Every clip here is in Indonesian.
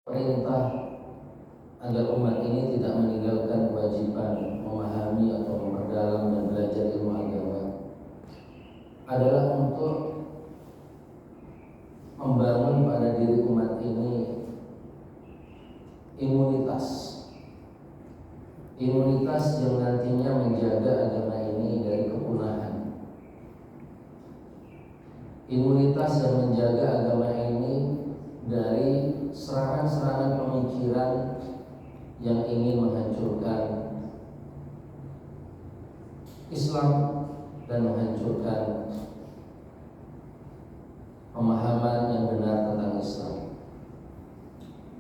perintah agar umat ini tidak meninggalkan kewajiban memahami atau memperdalam dan belajar ilmu agama adalah untuk membangun pada diri umat ini imunitas yang nantinya menjaga agama ini dari kepunahan, imunitas yang menjaga agama ini dari serangan-serangan pemikiran yang ingin menghancurkan Islam dan menghancurkan pemahaman yang benar tentang Islam.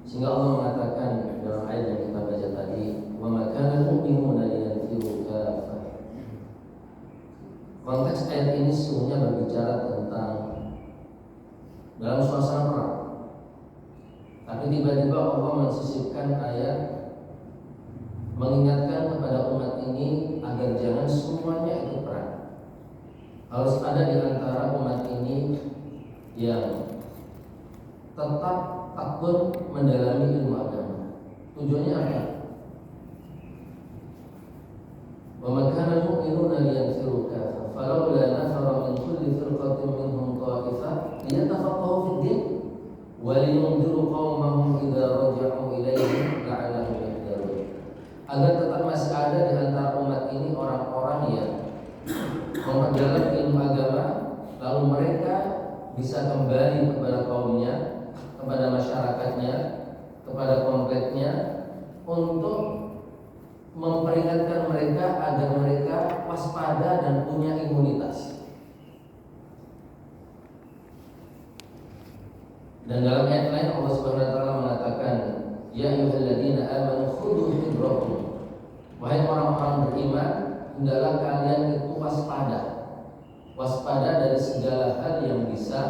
Sehingga Allah mengatakan dalam ayat yang kita baca tadi, "Wa ma kana al-mu'minuna liyanfiru kaffah." Konteks ayat ini sesungguhnya berbicara tentang dalam suasana perang. Tapi tiba-tiba Allah mensisipkan ayat mengingatkan kepada umat ini agar jangan semuanya ikut perang. Harus ada di antara umat ini yang tetap tekun mendalami ilmu agama. Tujuannya apa? Wa man kana al-mu'minuna liyanfiru kaffah falawla nafara min kulli firqatin minhum ta'ifah liyatafaqahu fid din wa liyunziru qaumahum idza raja'u ilaihim la'allahum yahtadun. Agar tetap masih ada di antara umat ini orang-orang yang memperdalam ilmu agama, lalu mereka bisa kembali kepada kaumnya, kepada masyarakatnya, kepada kompleknya, untuk memperingatkan mereka agar mereka waspada dan punya imunitas. Dan dalam ayat lain Allah Subhanahu wa taala mengatakan, "Ya ayyuhalladzina amanu khudhu hidrakum." Wahai orang-orang beriman, hendaklah kalian itu waspada dari segala hal yang bisa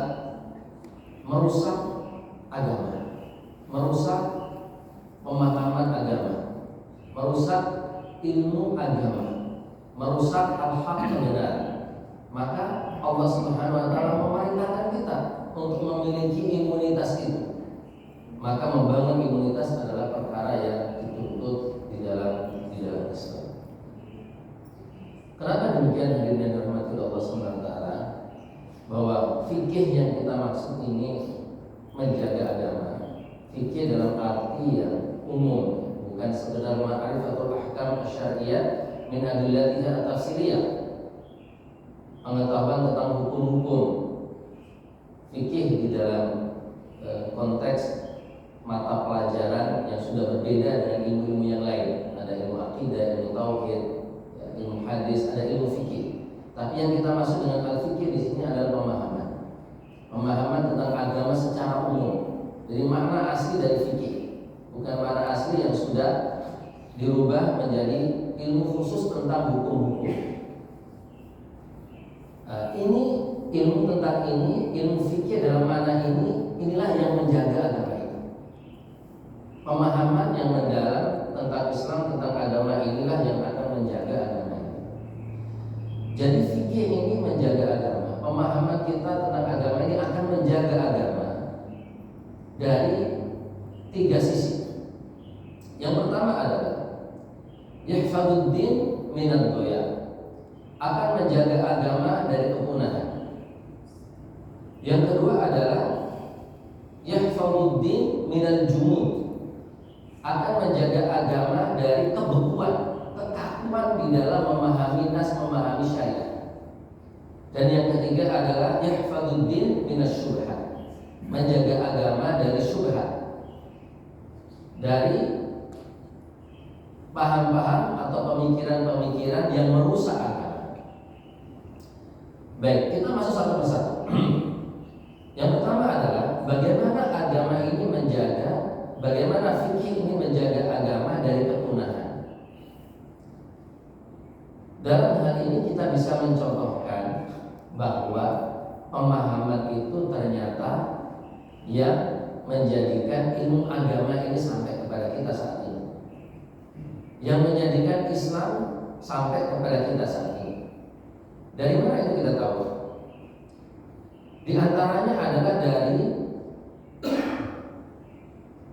merusak agama, merusak pemahaman agama, merusak ilmu agama, merusak hal-hal kebenaran. Maka Allah Subhanahu wa taala memerintahkan kita untuk memiliki imunitas itu. Maka membangun imunitas adalah perkara yang dituntut di dalam Islam. Kenapa demikian hadirin yang dirahmati Allah Subhanahu wa taala? Bahwa fikih yang kita maksud ini menjaga agama. Fikih dalam arti yang umum, bukan sekedar ma'rifatul ahkam syariah min adillatiha at-tafsiliyah. Pengetahuan tentang hukum-hukum fikih di dalam konteks mata pelajaran yang sudah berbeda dengan ilmu-ilmu yang lain. Ada ilmu akidah, ilmu tauhid, ilmu hadis, ada ilmu fikih. Tapi yang kita maksud dengan al-fikih di sini adalah pemahaman tentang agama secara umum. Jadi makna asli dari fikih, bukan makna asli yang sudah dirubah menjadi ilmu khusus tentang hukum-hukum. Ini ilmu tentang ini, ilmu fikih dalam makna ini, inilah yang menjaga agama ini. Pemahaman yang mendalam tentang Islam, tentang agama inilah yang akan menjaga agama ini. Jadi fikih ini menjaga agama. Pemahaman kita tentang agama ini akan menjaga agama dari tiga sisi. Yang pertama adalah yahfaduddin minad doya, akan menjaga agama dari kepunahan. Yang kedua adalah yahfaduddin minal jumud, akan menjaga agama dari kebekuan, kekakuan di dalam memahami nas, memahami syariat. Dan yang ketiga adalah yahfaduddin minas syubhat, menjaga agama dari syubhat, dari paham-paham atau pemikiran-pemikiran yang merusak agama. Baik, kita masuk satu persatu. Yang pertama adalah bagaimana agama ini menjaga, bagaimana fikih ini menjaga agama dari kepunahan. Dalam hal ini kita bisa mencontohkan bahwa pemahaman itu ternyata yang menjadikan ilmu agama ini sampai kepada kita saat ini, yang menjadikan Islam sampai kepada kita saat ini. Dari mana itu kita tahu? Di antaranya adalah dari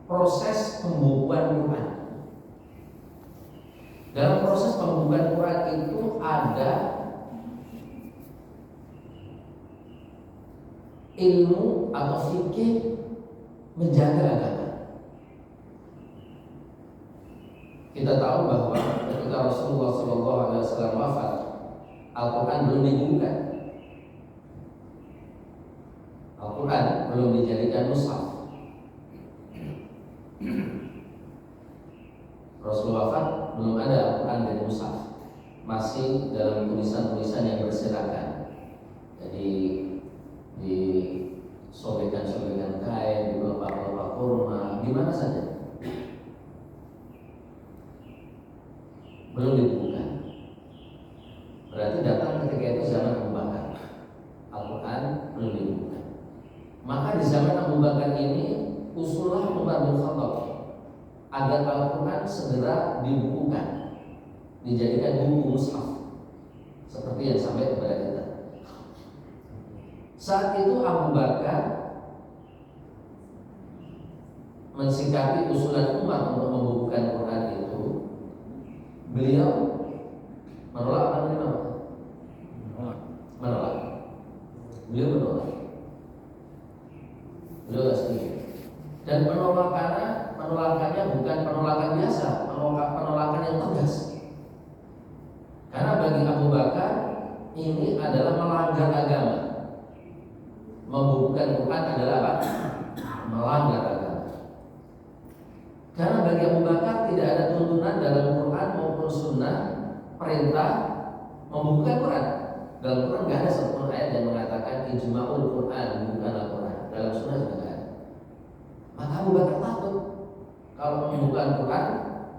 proses Dalam proses pembukaan Quran itu ada ilmu atau fikih menjaga agama. Kita tahu bahwa ketika Rasulullah SAW wafat, Al-Quran belum dibukukan. Al-Quran belum dijadikan mushaf. Rasulullah wafat, belum ada Al-Quran dari mushaf. Masih dalam tulisan-tulisan yang berserakan. Jadi di sobekan-sobekan kain, di pelepah-pelepah kurma, di mana saja. Belum dibukukan. Berarti datang ketika itu zaman Abu Bakar. Al-Quran belum dibukukan. Maka di zaman Abu Bakar ini usulah Umar bin Khattab agar Al-Quran segera dibukukan, dijadikan buku mushaf seperti yang sampai kepada kita. Saat itu Abu Bakar mensikapi usulan Umar untuk membukukan Quran itu, beliau menolak atau menerima? Menolak. Beliau menolak. Beliau tidak setuju. Dan penolakannya bukan penolakan biasa, penolakan yang tegas. Karena bagi Abu Bakar ini adalah melanggar agama. Membukukan Quran adalah apa? Melanggar agama. Karena bagi Abu Bakar tidak ada tuntunan dalam Quran maupun Sunnah perintah membukukan Quran. Dalam Quran tidak ada satu ayat yang mengatakan ijma'ul Quran, bukanlah Quran. Dalam Sunnah juga tidak ada. Maka Abu Bakar takut kalau membukukan Quran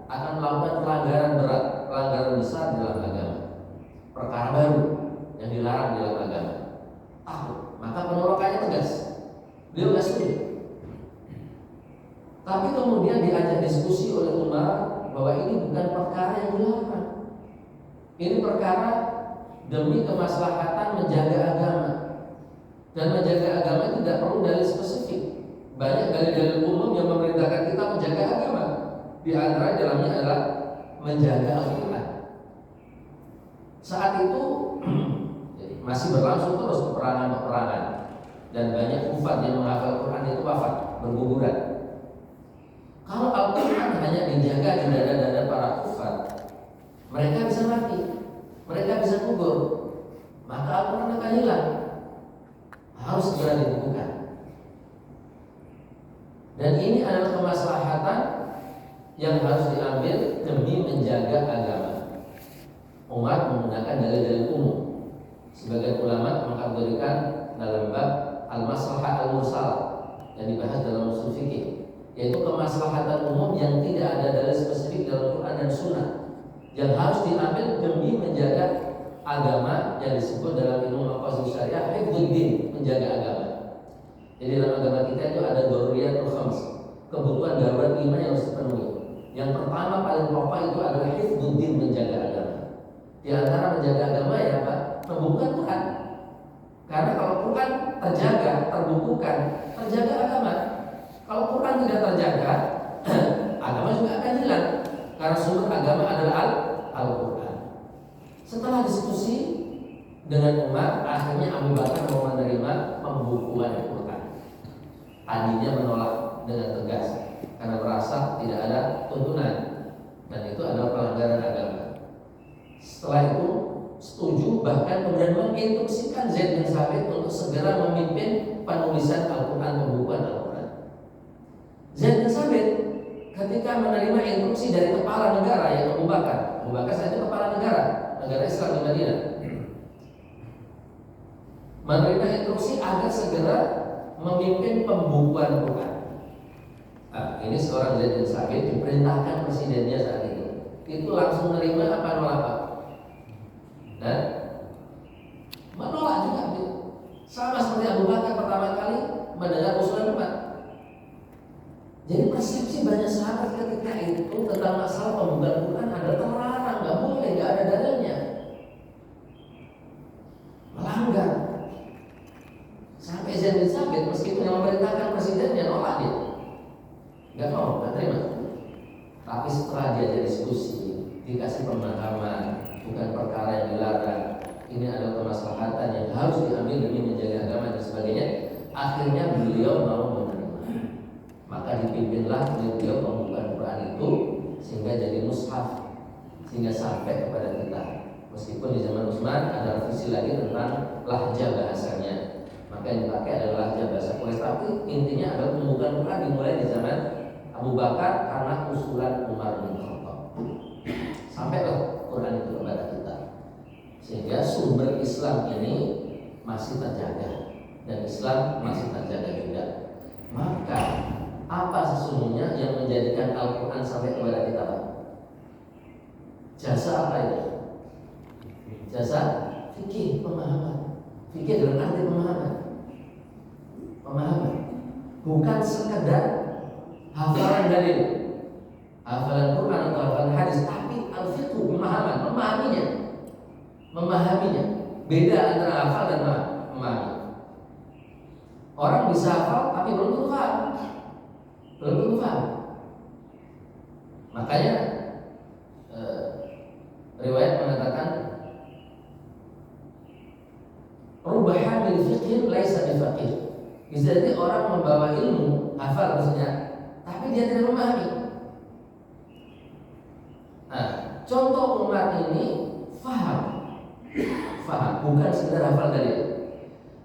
akan melakukan pelanggaran berat, pelanggaran besar dalam agama, perkara baru yang dilarang dalam agama. Takut. Maka penolakannya tegas. Beliau tidak setuju. Tapi kemudian diajak diskusi oleh Umar bahwa ini bukan perkara yang dilarang. Ini perkara demi kemaslahatan menjaga agama. Dan menjaga agama tidak perlu dalil spesifik. Banyak dalil-dalil umum yang memerintahkan kita menjaga agama. Di antara dalamnya adalah menjaga Al-Quran. Saat itu masih berlangsung terus peperangan-peperangan, dan banyak kufar yang menghafal Quran itu wafat, berguguran. Kalau Al-Quran hanya dijaga di dada-dada para kufar, mereka bisa mati, mereka bisa gugur, maka Al-Quran akan hilang. Harus segera dibukukan. Dan ini adalah kemaslahatan yang harus diambil demi menjaga agama. Umar menggunakan dalil-dalil umum. Sebagian ulama mengkategorikan dalam bab al-maslahah al-mursalah yang dibahas dalam usul fikih, yaitu kemaslahatan umum yang tidak ada dalil spesifik dalam Quran dan Sunnah, yang harus diambil demi menjaga agama yang disebut dalam ilmu maqasid syariah hifdzuddin, menjaga agama. Jadi dalam agama kita itu ada daruriyatul khams, kebutuhan darurat 5 yang harus dipenuhi. Yang pertama paling pokok itu adalah hifdzuddin, menjaga agama. Di antara menjaga agama ya Pak, membukukan Quran. Karena kalau Quran terjaga, terbukukan, terjaga agama. Kalau Quran tidak terjaga, agama juga akan hilang. Karena sumber agama adalah Al-Quran. Setelah diskusi dengan Umar, akhirnya Abu Bakar mau menerima pembukuan Al-Quran. Tadinya menolak dengan tegas karena merasa tidak ada tuntunan, dan itu adalah pelanggaran agama. Setelah itu setuju, bahkan kemudian menginstruksikan Zaid bin Thabit untuk segera memimpin penulisan Al-Quran, pembukuan Al-Quran. Zaid bin Thabit ketika menerima instruksi dari kepala negara yang Abu Bakar saat itu kepala negara Islam di Madinah, menerima instruksi agar segera memimpin pembukuan Quran. Nah, ini seorang Zaid bin Thabit diperintahkan presidennya saat itu langsung menerima apa nolak? Dan menolak juga, sama seperti Abu Bakar pertama kali mendengar usulan Umar. Jadi persepsi banyak sahabat ketika itu tentang masalah pembukaan Quran adalah terlarang, nggak boleh, nggak ada dalilnya, melanggar. Sampai Zaid bin Thabit meskipun yang memerintahkan presidennya nolak dia, nggak mau, nggak terima. Tapi setelah dia diskusi, dikasih pemahaman, bukan perkara yang dilarang. Ini adalah kemaslahatan yang harus diambil demi menjaga agama dan sebagainya. Akhirnya beliau mau menerima. Maka dipimpinlah beliau pembukaan Quran itu sehingga jadi mushaf, sehingga sampai kepada kita. Meskipun di zaman Utsman ada revisi lagi tentang lahja bahasanya, maka yang dipakai adalah lahja bahasa Quraisy. Tapi intinya adalah pembukaan Quran dimulai di zaman Abu Bakar karena usulan Umar bin Khattab. Sampailah Quran itu kepada kita, sehingga sumber Islam ini masih terjaga dan Islam masih terjaga juga. Maka apa sesungguhnya yang menjadikan Al-Quran sampai kepada kita, Pak? Jasa apa itu? Jasa fikih, pemahaman. Fikih dalam arti pemahaman. Pemahaman, bukan sekedar hafalan dalil, hafalan Quran atau hafalan hadis, tapi al-fiqh, pemahaman, memahaminya. Beda antara hafal dan memahami. Orang bisa hafal tapi belum tentu paham. Makanya riwayat mengatakan rubah hamil fiqhin laisa bifaqih. Bisa jadi orang membawa ilmu, hafal maksudnya, tapi dia tidak memahami. Nah, contoh Umar ini faham, bukan sekedar hafal dalil.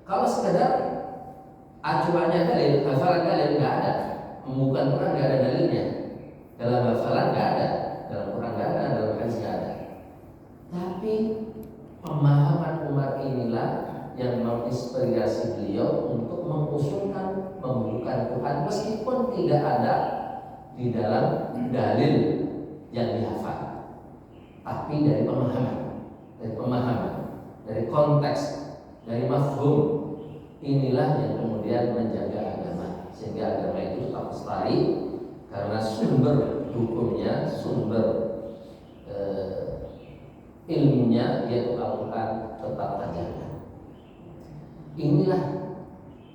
Kalau sekedar acuannya dalil, hafalan dalil nggak ada, pembukaan Quran nggak ada dalilnya, dalam hafalan nggak ada, dalam Quran nggak ada, dalam hadis nggak ada. Tapi pemahaman Umar inilah yang menginspirasi beliau untuk mengusulkan pembukaan Quran meskipun tidak ada di dalam dalil yang dihafal, tapi dari pemahaman, dari konteks, dari mafhum. Inilah yang kemudian menjaga agama, sehingga agama itu tetap lestari karena sumber hukumnya, sumber ilmunya yaitu Al-Quran tetap terjaga. Inilah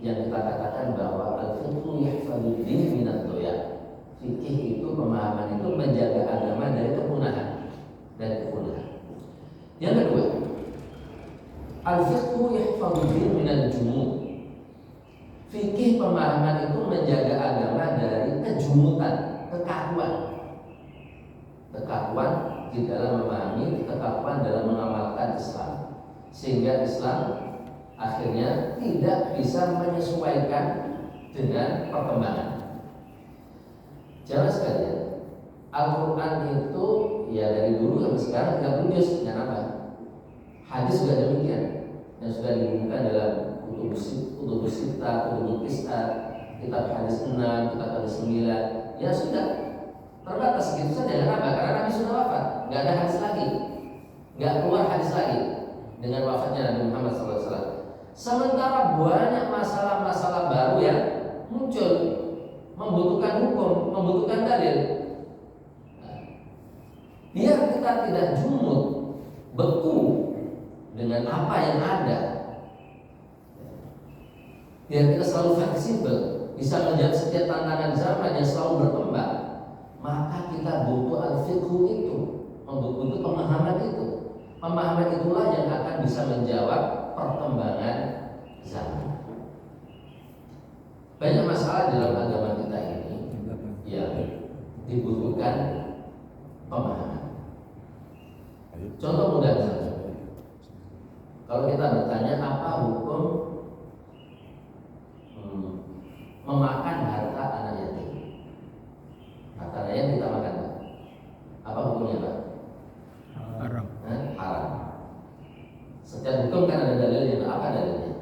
yang kita katakan bahwa al-fiqhu yahfadud din minad doya. Fikih itu, pemahaman itu menjaga agama dari kepunahan. Yang kedua, al-fiqhu yahfadud din minal jumud. Fikih, pemahaman itu menjaga agama dari kejumutan, kekakuan di dalam memahami, kekakuan dalam mengamalkan Islam, sehingga Islam akhirnya tidak bisa menyesuaikan dengan perkembangan. Jangan sekalian, Al-Quran itu ya dari dulu sampai sekarang 30 juz, dengan apa? Hadis juga demikian, yang sudah dibukukan dalam kutubus sittah, kutubus tis'ah, kitab hadis 6, kitab hadis 9. Ya sudah, terbatas gitu saja. Kenapa? Karena Nabi sudah wafat, nggak ada hadis lagi, nggak keluar hadis lagi dengan wafatnya Nabi Muhammad SAW. Sementara banyak masalah-masalah baru yang muncul, membutuhkan hukum, membutuhkan dalil. Biar kita tidak jumud, beku dengan apa yang ada, biar kita selalu fleksibel, bisa menjawab setiap tantangan zaman yang selalu berkembang, maka kita butuh al-fiqhu itu, butuh pemahaman itu. Pemahaman itulah yang akan bisa menjawab perkembangan zaman. Banyak masalah dalam agama kita ini yang dibutuhkan pemahaman. Contoh mudah saja. Kalau kita bertanya apa hukum memakan harta anak yatim, harta anak yatim kita makan, apa hukumnya, Pak? Haram. Haram. Setiap hukum kan ada dalilnya. Apa dalilnya?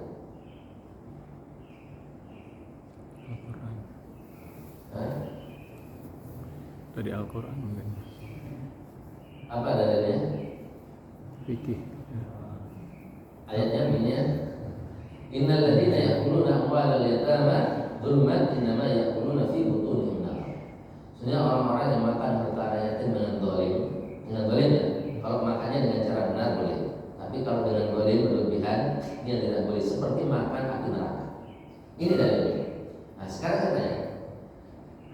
Al-Quran. Dari Al-Quran mungkin. Apa dalilnya? Fikih. Ayatnya bunyinya innal ladzina ya'kuluna amwalal yatama dzulman innama ya'kuluna fi butunihim nar. Sebenarnya orang-orang yang makan harta anak yatim dengan zalim ya. Kalau makannya dengan cara benar boleh. Tapi kalau dengan zalim berlebihan, dia tidak boleh, seperti makan api neraka. Ini dalilnya. Nah, sekarang saya tanya,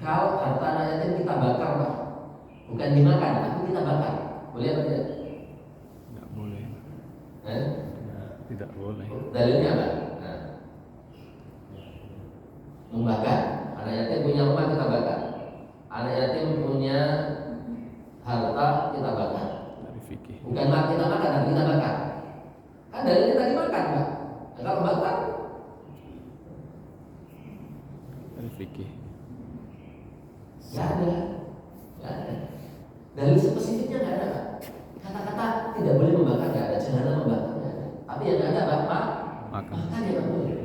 kalau harta anak yatim kita bakar, Pak, bukan dimakan, tapi kita bakar, Boleh atau tidak? Tidak boleh. Eh? Tidak boleh. Dalilnya apa? Nah, membakar. Anak yatim punya rumah kita bakar. Anak yatim punya harta kita bakar. Dari fikih. Bukan kita makan, tapi kita bakar. Kan dalilnya tadi makan, Pak. Nah, kalau bakar, Dari fikih. nggak ada. Nggak ada. Dalil spesifiknya nggak ada, Pak. Kata-kata tidak boleh membakar nggak ada, jangan membakar nggak ada. Tapi yang ada Bapak Makan. makan ya nggak boleh.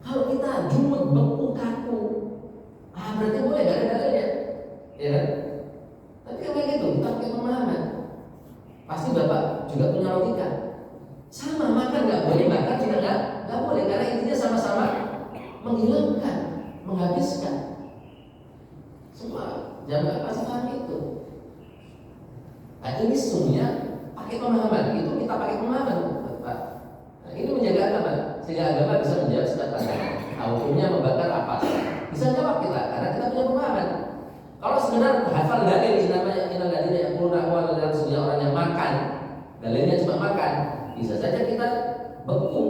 Kalau kita jumut beku kaku, berarti boleh nggak ada dalilnya, ya kan? Tapi kan kayak gitu, kita pakai pemahaman. Pasti Bapak juga punya logika. Sama makan nggak boleh, bakar juga nggak boleh, karena intinya sama-sama menghilangkan, menghabiskan. Semua jangan pasti paham itu. Nah ini sesungguhnya pakai pemahaman, itu kita pakai pemahaman, Pak. Nah, ini menjaga agama, sehingga agama bisa menjawab setiap pertanyaan. Hukumnya membakar apa? Bisa jawab kita, karena kita punya pemahaman. Kalau sekedar hafal dalil, namanya inal ladina yaquluna awal dalam sebuah orang yang makan, dalilnya cuma makan, bisa saja kita beku.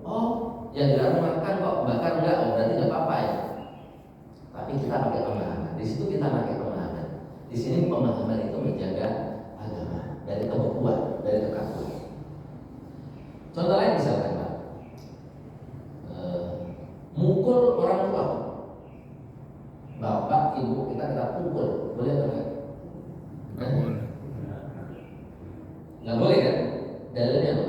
Oh, yang dilarang makan kok, bakar enggak? Oh, berarti nggak apa-apa ya. Tapi kita pakai pemahaman. Di situ kita pakai pemahaman. Di sini pemahaman itu menjaga agama dari kebekuan, dari kekafuran. Contoh lain misalkan, Pak, mukul orang tua, bapak, ibu kita pukul, boleh atau enggak? Tidak boleh. Nggak boleh kan? Dalilnya apa?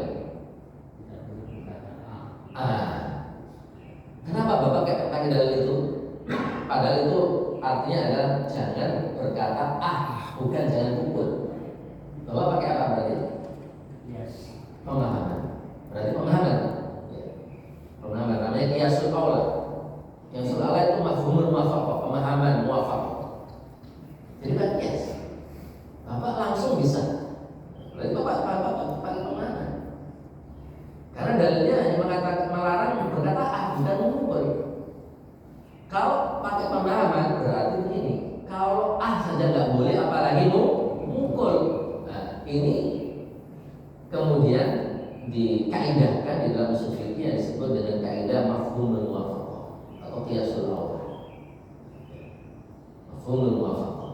Kenapa bapak pakai dalil itu? Padahal itu artinya adalah jangan berkata bukan jangan pukul. Bapak pakai apa berarti? Pemahaman. Berarti pemahaman. Ya. Pemahaman namanya qiyasul aula. Qiyasul aula itu mafhumul muwafaqah, pemahaman muwafaqah. Jadi Pak qiyas. Bapak langsung bisa. Berarti Bapak pakai pemahaman. Karena dalilnya hanya mengatakan melarang berkata bukan memukul. Kalau pakai pemahaman berarti begini. Kalau saja nggak boleh, apalagi mukul. Nah ini kemudian dikaidahkan di dalam usul fikih yang disebut dengan kaidah mafhumul muwafaqah atau qiyasul aula. Mafhumul muwafaqah.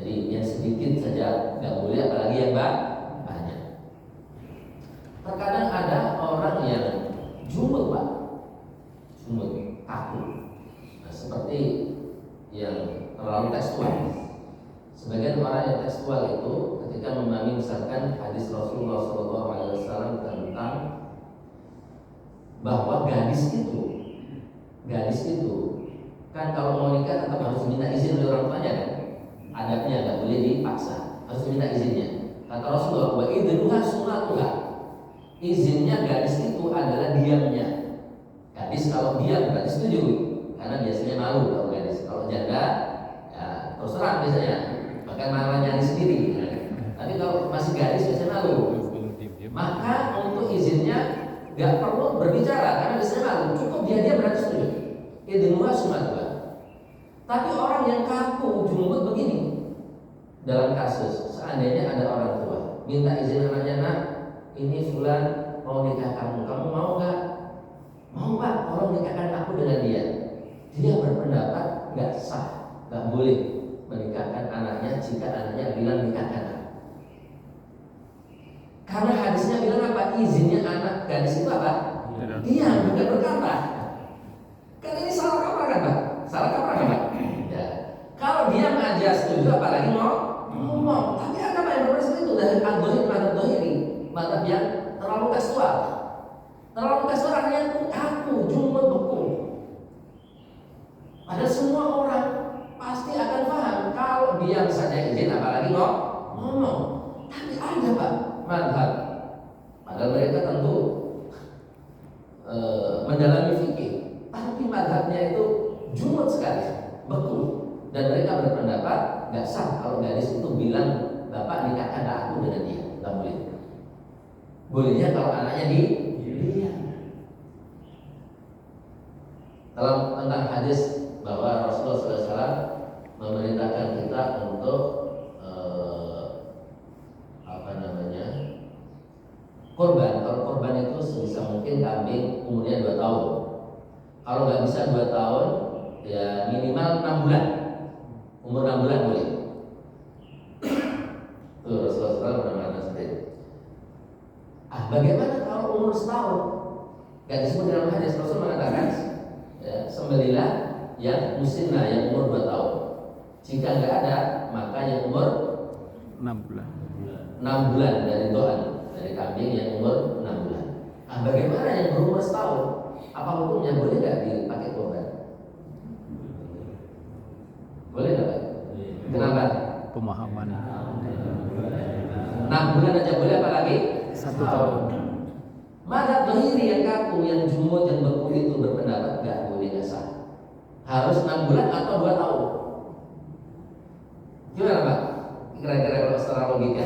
Jadi yang sedikit saja nggak boleh, apalagi yang banyak. Terkadang ada orang yang jumut, Pak, jumut, kaku. Nah, seperti yang terlalu tekstual. Sebagian orang yang tekstual itu ketika memahami misalkan hadis Rasulullah SAW tentang bahwa gadis itu kan kalau mau nikah tetap harus minta izin oleh orang tuanya kan, adabnya nggak boleh dipaksa, harus minta izinnya. Kata Rasulullah, wa idnuha sunnatuha, izinnya gadis itu adalah diamnya. Gadis kalau diam berarti setuju, karena biasanya malu kalau gadis. Kalau janda ya terus terang biasanya, bahkan malah nyari sendiri. Tapi kalau masih gadis biasanya malu. Maka untuk izinnya nggak perlu berbicara karena biasanya malu, cukup dia berarti setuju. Idnuha sunnatuha. Tapi orang yang kaku jumut begini, dalam kasus seandainya ada orang tua minta izin anaknya, nak, ini fulan mau nikah kamu mau nggak? Mau Pak, tolong nikahkan aku dengan dia. Dia berpendapat nggak sah, nggak boleh menikahkan anaknya jika anaknya bilang nikahkan aku. Karena hadisnya bilang apa? Izinnya anak gadis itu apa? Dia bukan berkata. Kan ini salah kaprah kan, Pak? Salah kaprah kan, Pak? Ya. Kalau dia aja setuju, apalagi mau ngomong. Tapi agama yang berbeda itu dari al-dohir, madhab yang terlalu tekstual. Terlalu tekstual artinya itu kaku, jumut, beku. Padahal semua orang pasti akan paham kalau diam saja izin, apalagi ngomong. Tapi ada, Pak, madhab. Padahal mereka tentu mendalami fikih, tapi madhabnya itu jumut sekali, beku. Dan mereka berpendapat nggak sah kalau gadis itu bilang bapak nikahkan aku dengan dia, nggak boleh. Bolehnya kalau anaknya dia. Dalam tentang hadis bahwa Rasulullah SAW memerintahkan kita untuk mungkin kambing umurnya 2 tahun. Kalau nggak bisa 2 tahun, ya minimal 6 bulan. Umur 6 bulan boleh. Tuh Rasulullah pernah mengatakan seperti itu. Bagaimana kalau umur setahun? Gak disebut dalam hadis. Rasul mengatakan, ya, sembelilah yang musinna yang umur 2 tahun. Jika nggak ada, maka yang umur 6 bulan. 6 bulan dari doan, dari kambing yang umur 6 bulan. Bagaimana yang berumur setahun? Apa hukumnya? Boleh nggak dipakai korban? Boleh nggak, Pak? Kenapa? Pemahaman 6 bulan aja boleh, apalagi 1 tahun. Madzhab Zahiri yang kaku, yang jumhur dan berkulit itu berpendapat nggak boleh, nggak sah. Harus 6 bulan atau 2 tahun. Gimana, Pak? Kira-kira kalau secara logika?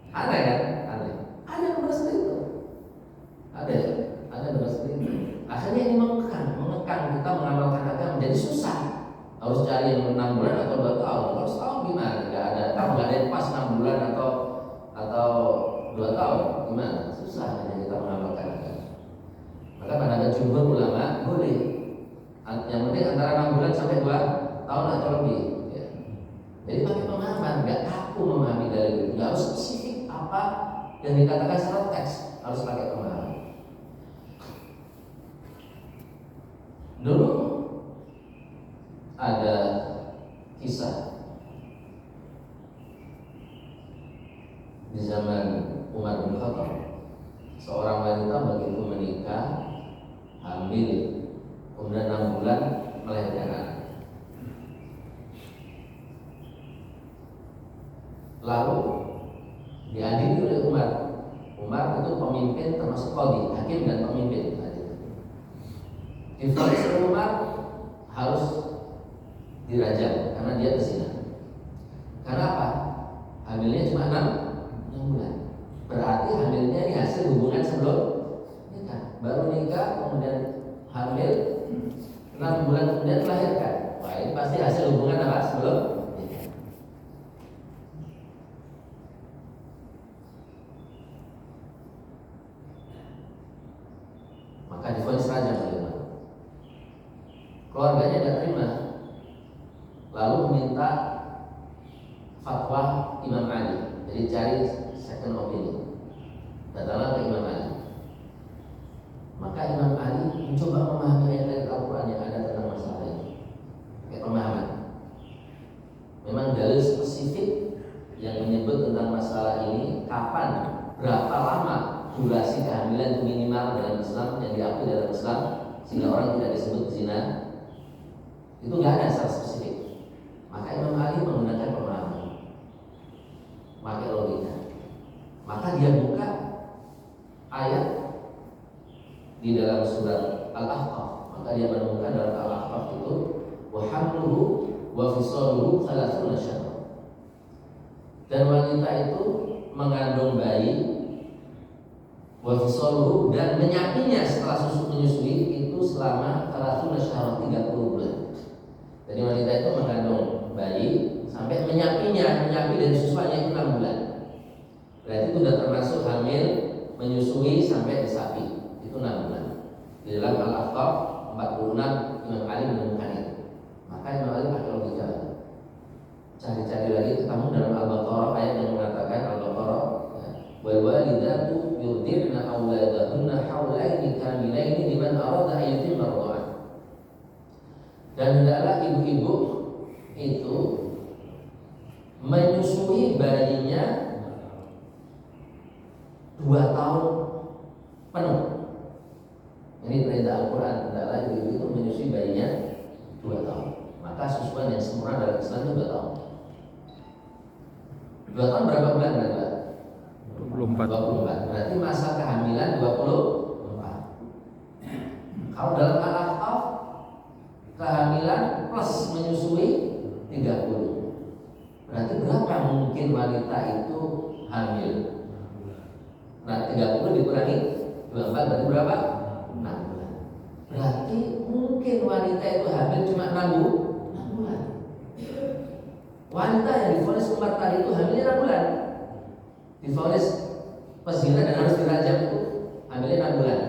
Aneh kan? Aneh. Ada yang seperti itu. Ada yang seperti itu. Akhirnya ini mengekang kita mengamalkan agama menjadi susah. Harus cari yang 6 bulan atau 2 tahun. Kalau setahun gimana? Nggak ada. Kalau nggak ada yang pas 6 bulan atau 2 tahun, gimana? Susah hanya kita mengamalkan agama. Maka pada jumhur ulama boleh. Yang penting antara 6 bulan sampai 2 tahun atau lebih. Ya. Jadi pakai pemahaman, nggak kaku memahami dalil itu. Nggak harus spesifik apa yang dikatakan secara teks, harus pakai pemahaman. Dulu ada kisah di zaman Umar bin Khattab. Seorang wanita begitu menikah, hamil, kemudian 6 bulan melahirkan anak. Lalu diadili oleh Umar. Umar itu pemimpin termasuk qadhi, hakim dan pemimpin. Divonis oleh Umar harus dirajam karena dia berzina. Karena apa? Hamilnya cuma 6 bulan. Berarti hamilnya ini hasil hubungan sebelum nikah. Baru nikah kemudian hamil 6 bulan kemudian melahirkan. Wah, ini pasti hasil hubungan apa sebelum nikah. Maka divonis rajam oleh Umar. Keluarganya tidak terima, lalu meminta fatwa Imam Ali. Jadi cari second opinion. Datanglah ke Imam Ali. Maka Imam Ali mencoba memahami ayat-ayat Al-Quran yang ada tentang masalah ini. Kayak pemahaman. Memang dalil spesifik yang menyebut tentang masalah ini, kapan, berapa lama durasi kehamilan itu minimal dalam Islam, yang diakui dalam Islam, sehingga orang tidak disebut zina. Itu nggak ada secara spesifik. Maka Imam Ali menggunakan pemahaman, pakai logika. Maka dia buka ayat di dalam surat Al-Ahqaf. Maka dia menemukan dalam Al-Ahqaf itu wa hamluhu wa fisaluhu 30 syahra. Dan wanita itu mengandung bayi, wa fisaluhu, dan menyapinya setelah menyusui itu selama 30 syahra, 30 bulan. Jadi wanita itu mengandung bayi sampai menyapinya, menyapi dari susuannya itu 6 bulan. Berarti itu sudah termasuk hamil, menyusui sampai disapi, itu 6 bulan. Di dalam Al-Ahqaf 46 Imam Ali menemukan itu. Maka Imam Ali pakai logika. Cari-cari lagi ketemu dalam Al-Baqarah ayat yang mengatakan Al-Baqarah wal walidatu yurdi'na auladahunna haulaini kamilaini liman arada an yutimma ar-radha'ah. Dan hendaklah ibu-ibu itu menyusui bayinya 2 tahun penuh. Ini perintah Al-Quran. Hendaklah ibu-ibu itu menyusui bayinya 2 tahun. Maka susuan yang sempurna dalam Islam itu 2 tahun. 2 tahun berapa bulan? 24. Berarti masa kehamilan 24. Kalau dalam Al-Ahqaf kehamilan plus menyusui 30. Berarti berapa mungkin wanita itu hamil? Nah, 30 dikurangi 24 berarti berapa? 6 bulan. Berarti mungkin wanita itu hamil cuma 6 bulan. Wanita yang divonis Umar tadi itu hamilnya 6 bulan. Divonis pezina dan harus dirajam itu hamil hamilnya 6 bulan.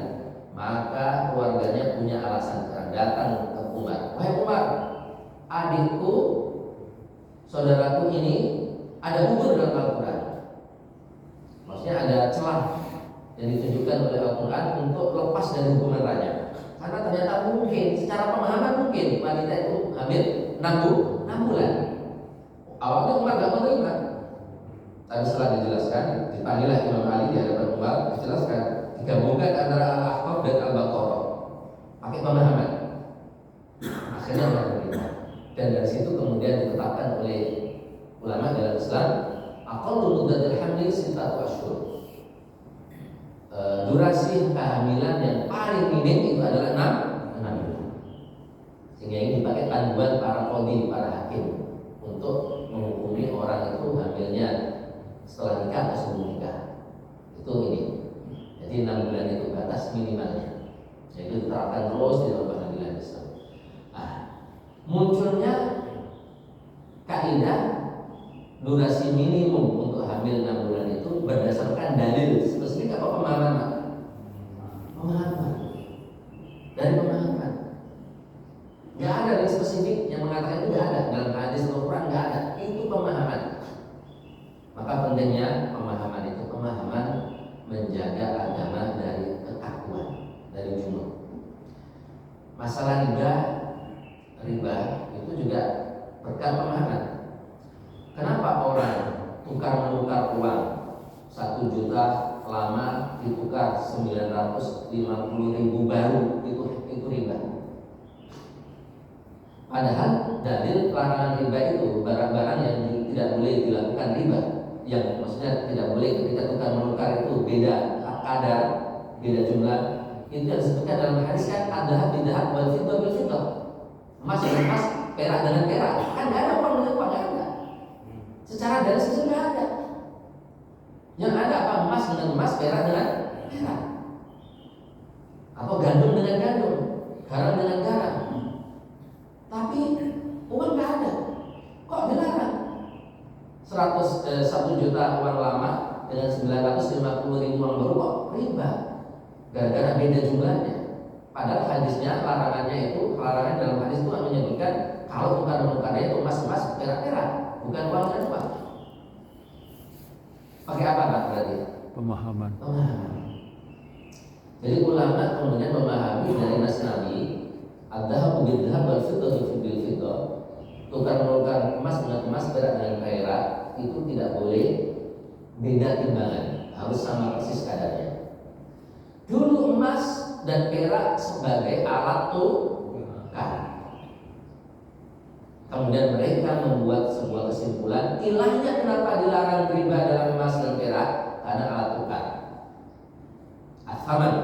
Maka keluarganya punya alasan datang ke Umar. Wahai Umar, adikku, saudaraku ini ada udur dalam Al-Quran. Maksudnya ada celah yang ditunjukkan oleh Al-Quran untuk lepas dari hukuman raja. Karena ternyata mungkin, secara pemahaman mungkin wanita itu hamil 6 bulan. Awalnya Umar gak menerima, tapi setelah dijelaskan, dipanggillah Imam Ali di hadapan Umar, dijelaskan, digabungkan antara Al-Ahqaf dan Al-Baqarah, pakai pemahaman. Akhirnya Umar menerima. Dan dari situ kemudian ditetapkan oleh ulama dalam Islam, aqallu muddatil hamli 6 ashhur. Durasi kehamilan yang paling minim itu adalah 6 bulan. Sehingga ini dipakai panduan para qadhi, para hakim untuk menghukumi orang itu hamilnya setelah nikah atau sebelum nikah. Itu ini. Jadi 6 bulan itu batas minimalnya. Jadi diterapkan terus di dalam pengadilan Islam. Munculnya kaidah durasi minimum untuk hamil 6 bulan itu berdasarkan dalil spesifik apa pemahaman? Pemahaman. Dari pemahaman. Nggak ada dalil spesifik yang mengatakan itu, nggak ada dalam hadis Al-Quran, nggak ada. Itu pemahaman. Maka pentingnya pemahaman itu, pemahaman menjaga agama dari kekakuan, dari junub. Masalah riba itu juga berkat pemahaman. Kenapa orang tukar menukar uang 1 juta lama ditukar 950.000 baru, itu riba? Padahal dalil larangan riba itu barang-barang yang tidak boleh dilakukan riba, yang maksudnya tidak boleh ketika tukar menukar itu beda kadar, beda jumlah, itu yang disebutkan dalam hadis kan adhab bidhab wal fiddah bil fiddah, emas dengan emas, perak dengan perak. Kan nggak ada uang dengan uang, nggak ada. Secara dalil sisi nggak ada. Yang ada apa? Emas dengan emas, perak dengan perak, atau gandum dengan gandum, garam dengan garam. Tapi uang nggak ada. Kok dilarang? 1 juta uang lama dengan 950.000 uang baru kok riba? Gara-gara beda jumlahnya. Padahal hadisnya larangannya itu, larangan dalam hadis itu menyebutkan kalau tukar menukarnya itu emas, perak, bukan uang dan uang. Pakai apa Pak berarti? Pemahaman. Jadi ulama kemudian memahami dari nas Nabi, adhab bidhab wal fiddah bil fiddah, tukar menukar emas dengan emas, perak dengan perak, itu tidak boleh beda timbangan, harus sama persis kadarnya. Dulu emas dan perak sebagai alat tukar. Kemudian mereka membuat sebuah kesimpulan, ilahnya kenapa dilarang riba dalam emas dan perak? Karena alat tukar. Athaman,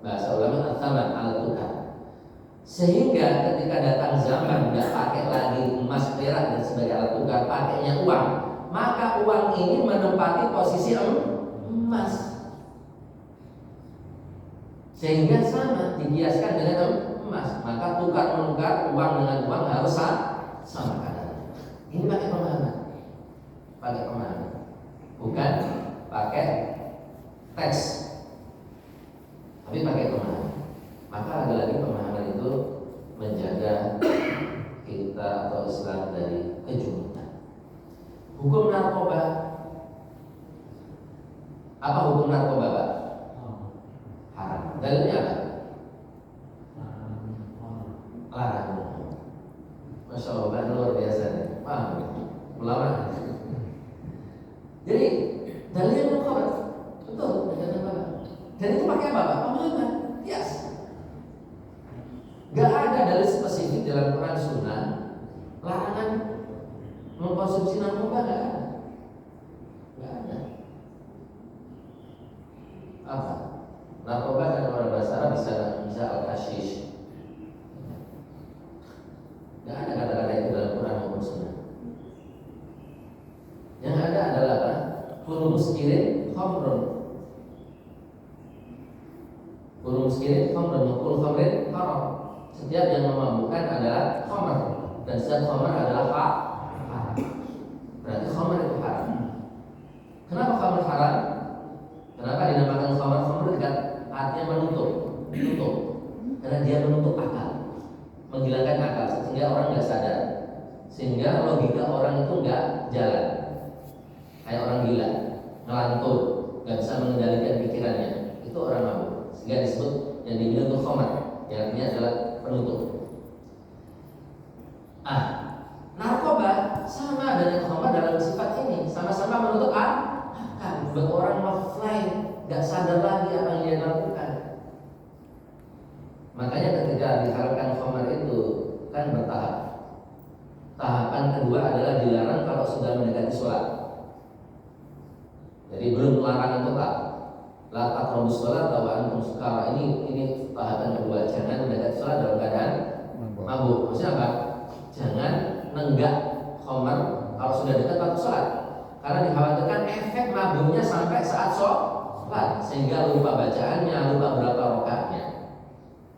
bahasa ulama athaman, alat tukar. Sehingga ketika datang zaman tidak pakai lagi emas, perak dan sebagai alat tukar, pakainya uang, maka uang ini menempati posisi emas. Sehingga sama dikiaskan dengan emas, maka tukar menukar uang dengan uang harus sama kadarnya. Ini pakai pemahaman, bukan pakai teks, tapi pakai pemahaman. Maka ada lagi pemahaman itu menjaga kita atau Islam dari kejurutan. Hukum narkoba, apa hukum narkoba Pak? Haram. Dalilnya apa? Larang. Masya Allah, luar biasa nih. Paham? Ulama. Jadi dalilnya narkoba, betul. Dan itu pakai apa Pak? Pemahaman. Yes. Gak ada dalil spesifik dalam Quran Sunnah larangan mengkonsumsi narkoba, gak ada. Apa? Narkoba kan orang bahasa Arab bisa al-hashish. Gak ada kata-kata itu dalam Quran maupun Sunnah. Yang ada adalah apa? Kullu muskirin khamrun. Kullu muskirin khamrun, kullu khamrin haram. Setiap yang memabukkan adalah khamr, dan setiap khamr adalah haram. Berarti khamr itu haram. Kenapa khamr haram? Kenapa dinamakan khamr? Khamr dekat arti sehingga orang nggak sadar, sehingga logika orang itu nggak jalan, kayak orang gila, ngelantur, nggak bisa mengendalikan pikirannya, itu orang mabuk. Sehingga disebut yang dibilang itu khamar, yang artinya adalah penutup. Narkoba sama dengan khamar dalam sifat ini, sama-sama menutup akal, buat orang ngefly, nggak sadar lagi apa yang dia lakukan. Makanya ketika diharamkan khamar itu kan bertahap. Tahapan kedua adalah dilarang kalau sudah mendekati sholat. Jadi belum larangan total. La taqrabus sholat wa antum sukara. Ini tahapan kedua. Jangan mendekati sholat dalam keadaan mabuk. Maksudnya apa? Jangan nenggak khamar kalau sudah dekat waktu sholat. Karena dikhawatirkan efek mabuknya sampai saat sholat, sehingga lupa bacaannya, lupa berapa rakaatnya.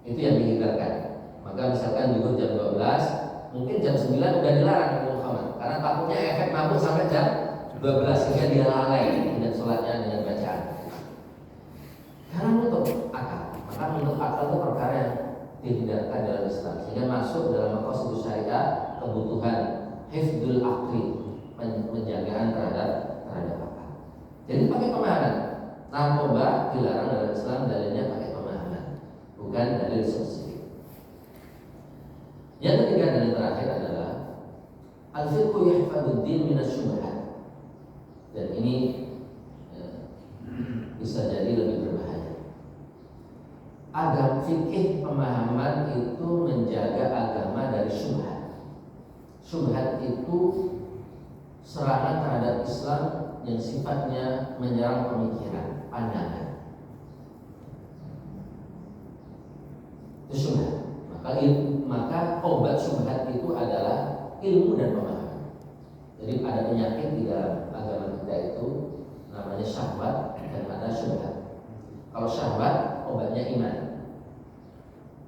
Itu yang dihindarkan. Maka misalkan dulu jam 12, mungkin jam 9 udah dilarang minum khamar, karena takutnya efek mabuk sampai jam 12 sehingga dia lalai dengan sholatnya, dengan bacaan. Karena menutup akal. Maka menutup akal itu perkara yang dihindarkan dalam Islam, sehingga masuk dalam maqasid syariah kebutuhan hifdzul aqli, penjagaan terhadap akal. Jadi pakai pemahaman. Narkoba dilarang dalam Islam, dalilnya pakai pemahaman, bukan dalil spesifik. Yang ketiga dan yang terakhir adalah al-fiqhu yahfadud din minas syubhat. Dan ini bisa jadi lebih berbahaya. Agama fikih pemahaman itu menjaga agama dari syubhat. Syubhat itu serangan terhadap Islam yang sifatnya menyerang pemikiran, pandangan. Itu syubhat. Maka obat syubhat itu adalah ilmu dan pemahaman. Jadi ada penyakit di dalam agama kita itu namanya syahwat dan ada syubhat. Kalau syahwat obatnya iman,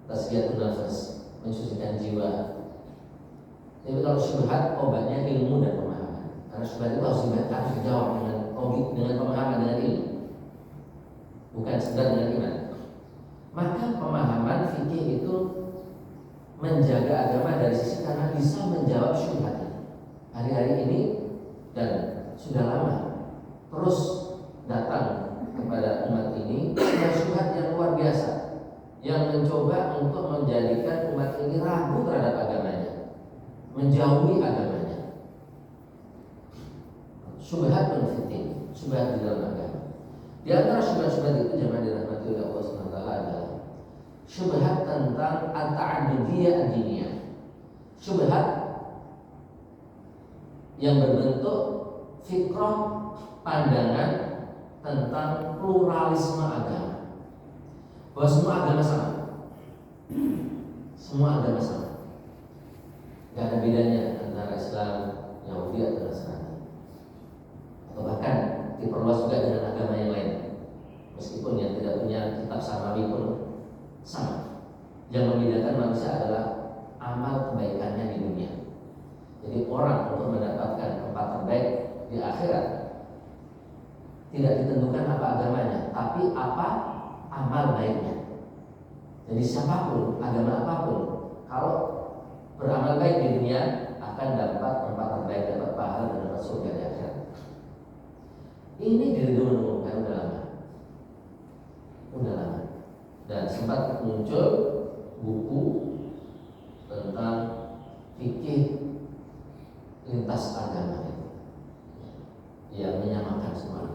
tazkiyatun nafas, mensucikan jiwa. Tapi kalau syubhat obatnya ilmu dan pemahaman. Karena syubhat itu harus dijawab dengan pemahaman, dengan ilmu, bukan sekedar dengan iman. Maka pemahaman fikih itu menjaga agama dari sisi karena bisa menjawab syubhat ini. Hari-hari ini dan sudah lama terus datang kepada umat ini syubhat yang luar biasa, yang mencoba untuk menjadikan umat ini ragu terhadap agamanya, menjauhi agamanya. Syubhat dan fitnah, syubhat di dalam agama. Di antara syubhat-syubhat itu jemaah dirahmati oleh Allah SWT adalah syubhat tentang at-ta'addudiyah ad-diniyah. Syubhat yang berbentuk fikrah, pandangan tentang pluralisme agama, bahwa semua agama sama, semua agama sama, gak ada bedanya antara Islam, Yahudi atau Nasrani, atau bahkan diperluas juga dengan agama yang lain, meskipun yang tidak punya kitab samawi pun sama. Yang membedakan manusia adalah amal kebaikannya di dunia. Jadi orang untuk mendapatkan tempat terbaik di akhirat tidak ditentukan apa agamanya, tapi apa amal baiknya. Jadi siapapun, agama apapun, kalau beramal baik di dunia akan dapat tempat terbaik, dapat pahala dan dapat surga di akhirat. Ini direnungkan udah lama. Dan sempat muncul buku tentang fikih lintas agama yang menyamakan semua.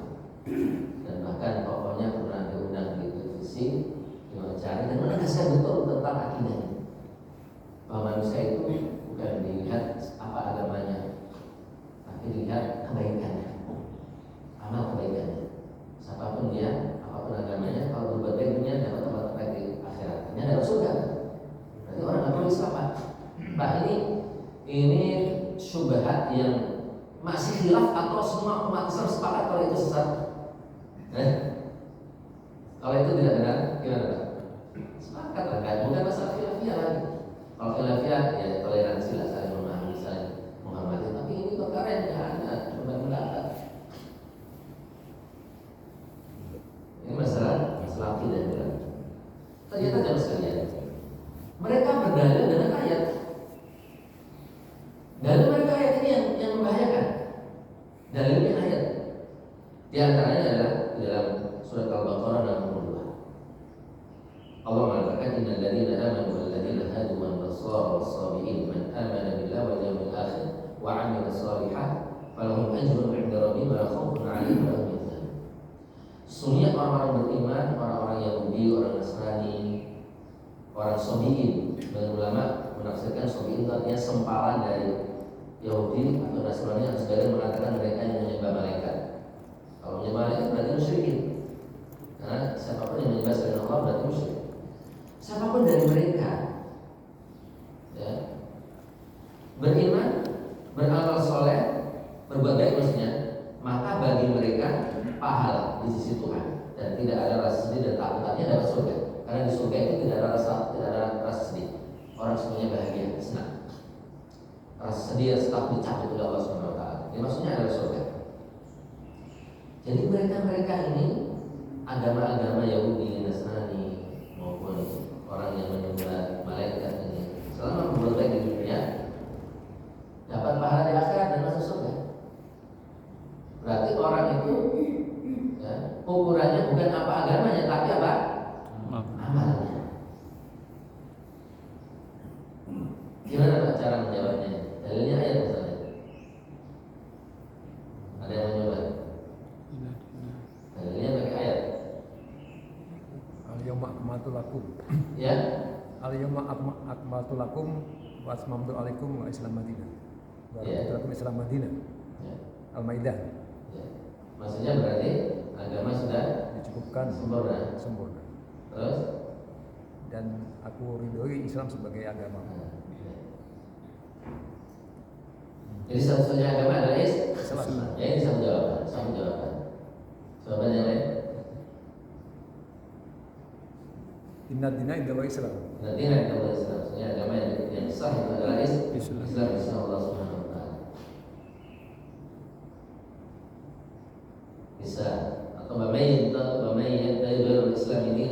Dan bahkan pokoknya pernah diundang di televisi, diwawancara dan menegaskan betul tentang akidah ini, bahwa manusia itu bukan dilihat apa agamanya, tapi dilihat kebaikannya, amal kebaikannya. Siapapun dia, apapun agamanya, kalau berbuat baik dunia dapat tempat terbaik di akhirat, ini dapat surga. Berarti orang nggak perlu Islam, Pak. Nah ini syubhat yang masih khilaf atau semua umat Islam sepakat kalau itu sesat? Kalau itu tidak benar, gimana Pak? Sepakat lah, kan? Bukan masalah khilafiyah lagi. Kalau khilafiyah ya toleransi lah, saling memahami, saling menghormati. Tapi ini perkara yang tidak ada, cuma pendapat. Ini masalah akidah juga. Ternyata jamaah sekalian, mereka berdalil dengan ayat. Di antaranya adalah di dalam surat Al-Baqarah 62. Allah mengatakan innal ladzina amanu wal ladzina hadu wan nasara was sabiin man amana billahi wal yawmil akhir wa 'amila shalihan falahum ajrun 'inda rabbihim wa la khaufun 'alaihim wa la hum yahzanun. Sungguh orang-orang beriman, orang-orang Yahudi, orang Nasrani, orang Sabiin. Dengan ulama menafsirkan Sabiin itu artinya sempalan dari Yahudi atau Nasrani yang sebagian mengatakan mereka yang menyembah malaikat. Kalau menyembah malaikat berarti musyrikin. Karena siapapun yang menyembah selain Allah berarti musyrik. Siapapun dari mereka ya, beriman, beramal soleh, berbuat baik maksudnya, maka bagi mereka pahala di sisi Tuhan dan tidak ada rasa sedih dan takutannya dapat surga. Karena di surga itu tidak ada rasa sedih. Orang semuanya bahagia, senang. Rasa sedih dan takut dicabut oleh Allah Subhanahu wa taala. Ini maksudnya adalah surga. Jadi mereka ini agama-agama Yahudi, Nasrani maupun orang yang menyembah malaikat ini selama berbuat baik di dunia dapat pahala di akhirat dan masuk surga. Berarti orang itu ya, ukurannya bukan apa agamanya tapi apa? Amalnya. Gimana Pak cara menjawabnya? Dalilnya ayat misalnya. Ada yang mencoba? Dalilnya pakai ayat. Al-yawma akmaltu lakum. Ya. Al-yawma akmaltu lakum wa atmamtu alaikum wa Islam Madinah. Wa raditu Islam Madinah. Ya. Al-Maidah. Ya. Maksudnya berarti agama sudah dicukupkan sempurna. Terus dan aku ridhoi Islam sebagai agama. Jadi satu-satunya agama adalah Islam. Ya ini satu jawaban. Jawaban yang lain. Inna dina inda wa Islam. Nanti nanti kita Islam. Maksudnya agama yang sah itu adalah Islam. Islam Allah Subhanahu Wa Taala. Bisa atau bamayin dari Islam ini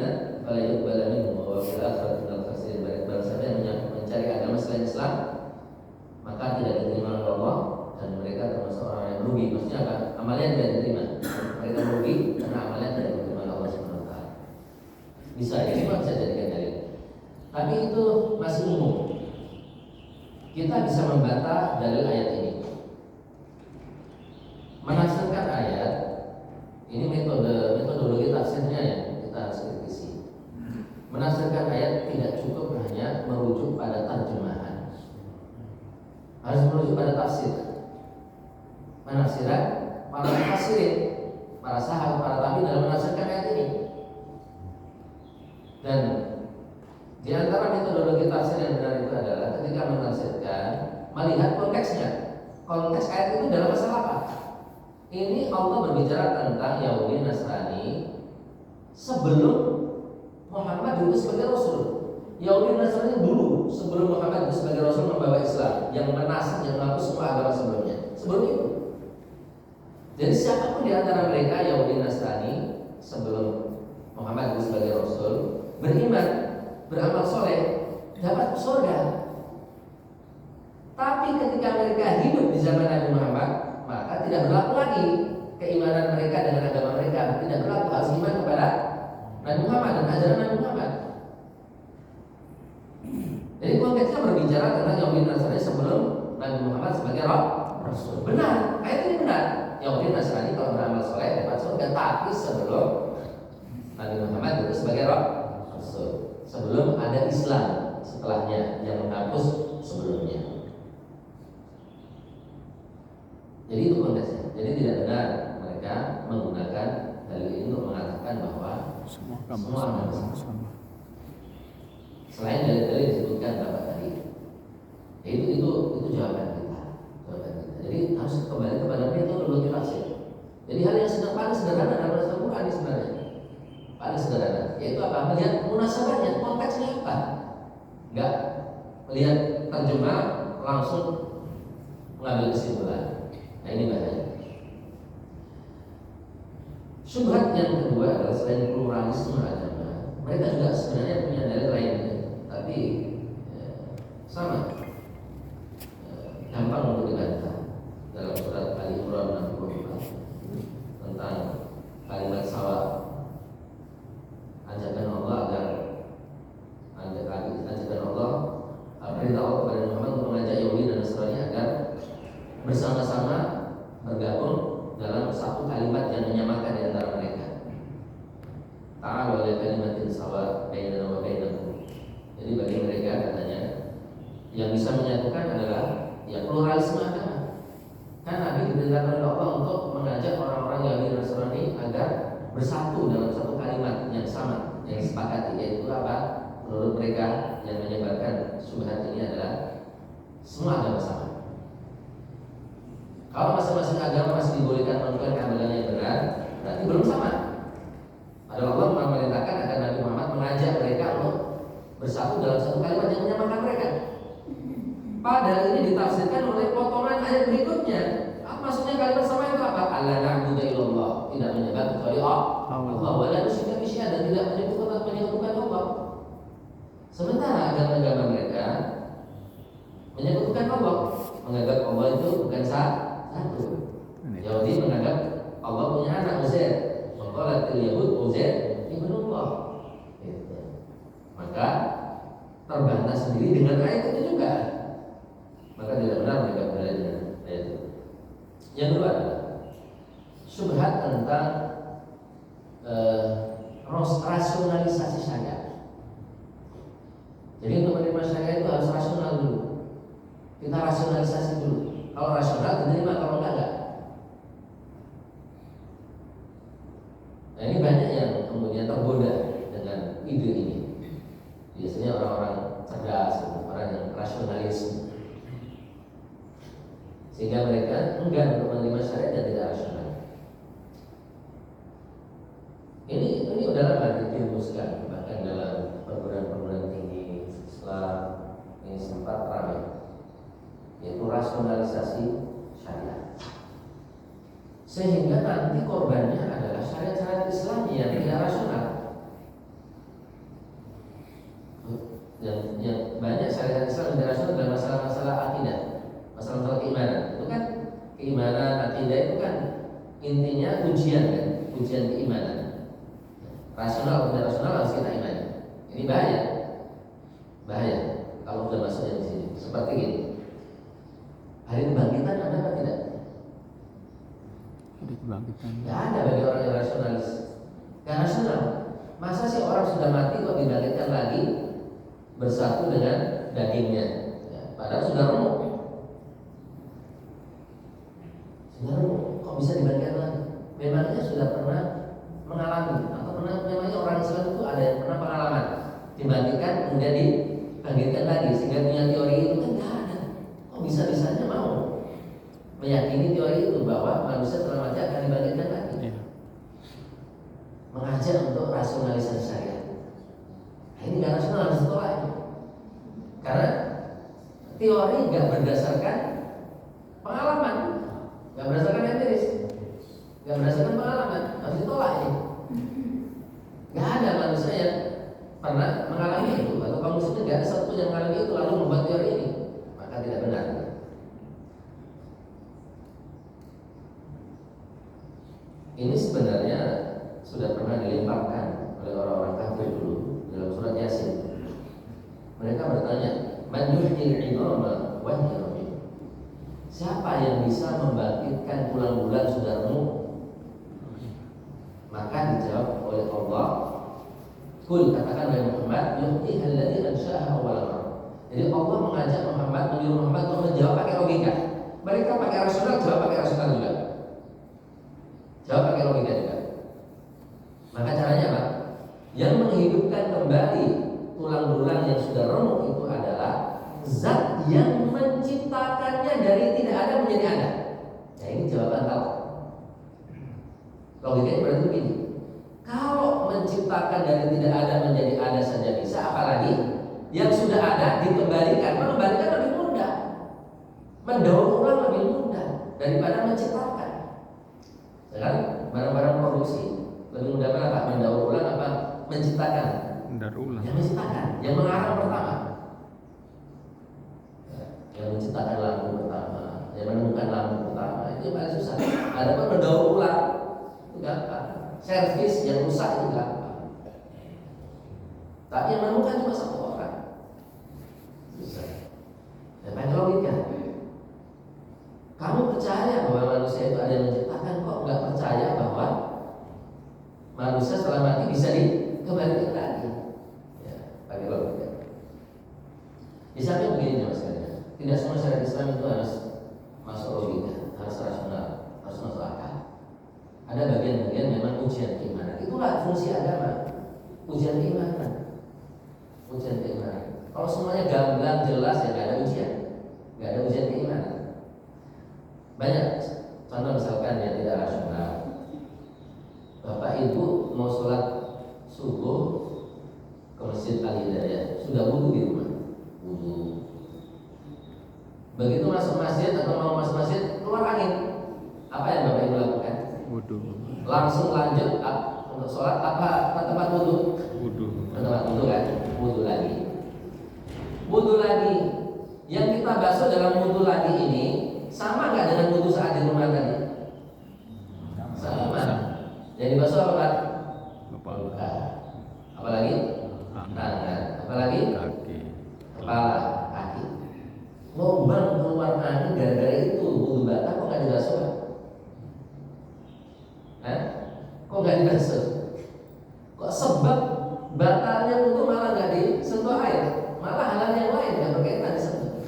kalau yuqbal minhu wa fil akhirati minal khasirin. Barang siapa yang mencari agama selain Islam maka tidak diterima oleh Allah dan mereka termasuk orang yang merugi. Maksudnya apa? Amalnya tidak diterima. Mereka merugi karena amalnya tidak diterima oleh Allah Subhanahu Wa Taala. Bisa ya, semua bisa jadikan dalil. Tapi itu masih umum. Kita bisa membantah dalil ayat ini. Menafsirkan ayat ini metodologi tafsirnya yang kita harus kritisi. Menafsirkan ayat tidak cukup hanya merujuk pada terjemahan. Harus merujuk pada tafsir. Penafsiran para mufassirin, para sahabat, para tabi'in dalam menafsirkan ayat ini. Dan di antara metodologi tafsir yang benar itu adalah ketika menafsirkan melihat konteksnya. Konteks ayat itu dalam masalah apa? Ini Allah berbicara tentang Yahudi Nasrani sebelum Muhammad diutus sebagai Rasul. Yahudi Nasrani dulu sebelum Muhammad diutus sebagai Rasul membawa Islam, yang menasab, yang menghapus semua agama sebelumnya. Sebelum itu. Jadi siapapun di antara mereka Yahudi Nasrani sebelum Muhammad diutus sebagai Rasul beriman, beramal soleh, dapat surga. Tapi ketika mereka hidup di zaman Nabi Muhammad, maka tidak berlaku lagi keimanan mereka dengan agama mereka. Tidak berlaku, harus iman kepada Nabi Muhammad dan ajaran Nabi Muhammad. Jadi konteksnya berbicara tentang Yahudi Nasrani sebelum Nabi Muhammad sebagai Rasul. Benar, ayat ini benar. Yahudi Nasrani kalau beramal soleh dapat surga, tapi sebelum Nabi Muhammad itu sebagai Rasul, sebelum ada Islam setelahnya yang menghapus sebelumnya. Jadi itu konteksnya. Jadi tidak benar mereka menggunakan dalil ini untuk mengatakan bahwa semua agama sama. Selain dalil-dalil disebutkan Bapak tadi, ya itu jawaban kita. Jadi harus kembali kepada metodologi tafsir. Jadi hal yang paling sederhana dalam Al-Quran sebenarnya paling sederhana, yaitu apa? Melihat munasabahnya, konteksnya apa? Enggak melihat terjemah langsung mengambil kesimpulan. Nah ini bahaya. Syubhat yang kedua adalah selain pluralisme agama, mereka juga sebenarnya punya dalil lain, tapi sama gampang untuk dibantah. Dalam surat Ali Imran 64 tentang bainana wa bainakum. Jadi bagi mereka katanya yang bisa menyatukan adalah ya pluralisme agama. Kan Nabi diperintahkan oleh Allah untuk mengajak orang-orang Yahudi dan Nasrani agar bersatu dalam satu kalimat yang sama, yang disepakati, yaitu apa? Menurut mereka yang menyebarkan syubhat ini adalah semua agama sama. Kalau masing-masing agama masih dibolehkan melakukan kebenaran yang benar, berarti belum sama. Padahal Allah memerintahkan agar Nabi Muhammad mengajak mereka untuk bersatu dalam satu kalimat yang menyamakan mereka. Padahal ini ditafsirkan oleh potongan ayat berikutnya. Apa maksudnya kalimat sama itu apa? Allah na'budu illallah, tidak menyembah kecuali Allah, wa la nusyrika bihi syai'an, dan tidak menyekutukan Allah. Sementara agama-agama mereka menyekutukan Allah, menganggap Allah itu bukan satu. Yahudi menganggap Allah punya anak Uzair, maqalatil yahud Uzair ibnullah. Maka terbantah sendiri dengan ayat itu juga. Maka tidak benar mereka berdalil dengan ayat itu. Yang kedua adalah syubhat tentang rasionalisasi syariat. Jadi untuk menerima syariat itu harus rasional dulu. Kita rasionalisasi dulu. Kalau rasional diterima, kalau enggak. Nah ini banyak yang kemudian tergoda dengan ide ini. Biasanya orang-orang cerdas, orang yang rasionalis, sehingga mereka enggan untuk menerima syariat dan tidak rasional. Ini udah lama dirumuskan, bahkan dalam perguruan-perguruan tinggi Islam ini sempat ramai, yaitu rasionalisasi syariat. Sehingga nanti korbannya adalah syariat-syariat Islam yang tidak rasional. Yang banyak syariat Islam yang tidak rasional dalam masalah-masalah akidah, masalah-masalah keimanan. Itu kan keimanan, akidah itu kan intinya ujian kan, ujian keimanan. Rasional atau tidak rasional harus kita imani. Ini bahaya kalau sudah masuk di sini. Seperti ini. Hari kebangkitan ada apa tidak? Hari kebangkitan. Tidak ada bagi orang yang rasionalis. Yang rasional. Masa sih orang sudah mati kok dibangkitkan lagi bersatu dengan dagingnya? Ya, padahal sudah remuk. Kok bisa dibangkitkan lagi? Memangnya sudah pernah mengalami atau pernah, memangnya orang Islam itu ada yang pernah pengalaman dibangkitkan kemudian dibangkitkan lagi sehingga punya teori itu? Kan tidak ada. Kok bisa-bisanya mau meyakini teori itu bahwa manusia setelah mati akan dibangkitkan lagi? Ya. Mengajak untuk rasionalisasi syariat. Nah, ini nggak rasional, harus ditolak itu. Karena teori nggak berdasarkan pengalaman, nggak berdasarkan empiris, nggak berdasarkan pengalaman, harus ditolak ini. Nggak ada manusia yang pernah mengalami itu, atau kaum muslimin nggak ada satu yang mengalami itu lalu membuat teori ini, maka tidak benar. Ini sebenarnya sudah pernah dilemparkan oleh orang-orang kafir dulu dalam surat Yasin. Mereka bertanya, "Man yuhyil 'idhama wa hiya ramim?" Siapa yang bisa membangkitkan tulang-tulang sudah remuk? Maka dijawab oleh Allah, "Qul," katakan oleh Muhammad, "yuhyiha alladzi ansha'aha awwal marrah." Jadi Allah mengajak Muhammad, menyuruh Muhammad untuk menjawab pakai logika. Mereka pakai rasional, jawab pakai rasional juga. Jawab pakai logika juga. Maka caranya apa? Yang menghidupkan kembali tulang-tulang yang sudah remuk itu adalah zat yang menciptakannya dari tidak ada menjadi ada. Nah ini jawaban tahu. Logikanya berarti begini. Kalau menciptakan dari tidak ada menjadi ada saja bisa, apalagi yang sudah ada dikembalikan. Mengembalikan lebih mudah, mendaur ulang lebih mudah daripada menciptakan. Sekarang barang-barang produksi lebih mudah mana Pak? Mendaur ulang apa menciptakan? Mendaur ulang. Yang menciptakan, yang mengarang pertama, yang menciptakan lampu pertama, yang menemukan lampu pertama, itu yang paling susah. Ada pun mendaur ulang itu gampang. Servis yang rusak itu gampang. Tapi yang menemukan cuma satu orang. Susah. Dan pakai logika. Kamu percaya bahwa manusia itu ada yang menciptakan, kok nggak percaya bahwa manusia setelah mati bisa dikembalikan lagi? dengan ujian keimanan. Itulah fungsi agama, ujian keimanan, ujian keimanan. Kalau semuanya gamblang jelas ya nggak ada ujian, nggak ada ujian keimanan. Banyak contoh misalkan yang tidak rasional. Bapak ibu mau sholat subuh ke masjid Al Hidayah, sudah wudu di rumah, wudu. Begitu masuk masjid atau mau masuk masjid keluar angin, apa yang bapak ibu lakukan? Wudu. Langsung lanjut untuk sholat apa tempat wudu? Wudu. Tempat wudu kan? Wudu lagi. Wudu lagi. Yang kita basuh dalam wudu lagi ini sama nggak dengan wudu saat di rumah tadi? Sama. Yang dibasuh apa Pak? Kepala. Apalagi? Tangan. Apalagi? Kaki. Kepala, kaki. Lubang keluar angin gara-gara itu wudu batal kok nggak dibasuh? Hah? Kok nggak dibasuh? Kok sebab batalnya wudu malah nggak disentuh air, malah hal yang lain yang berkaitan disentuh.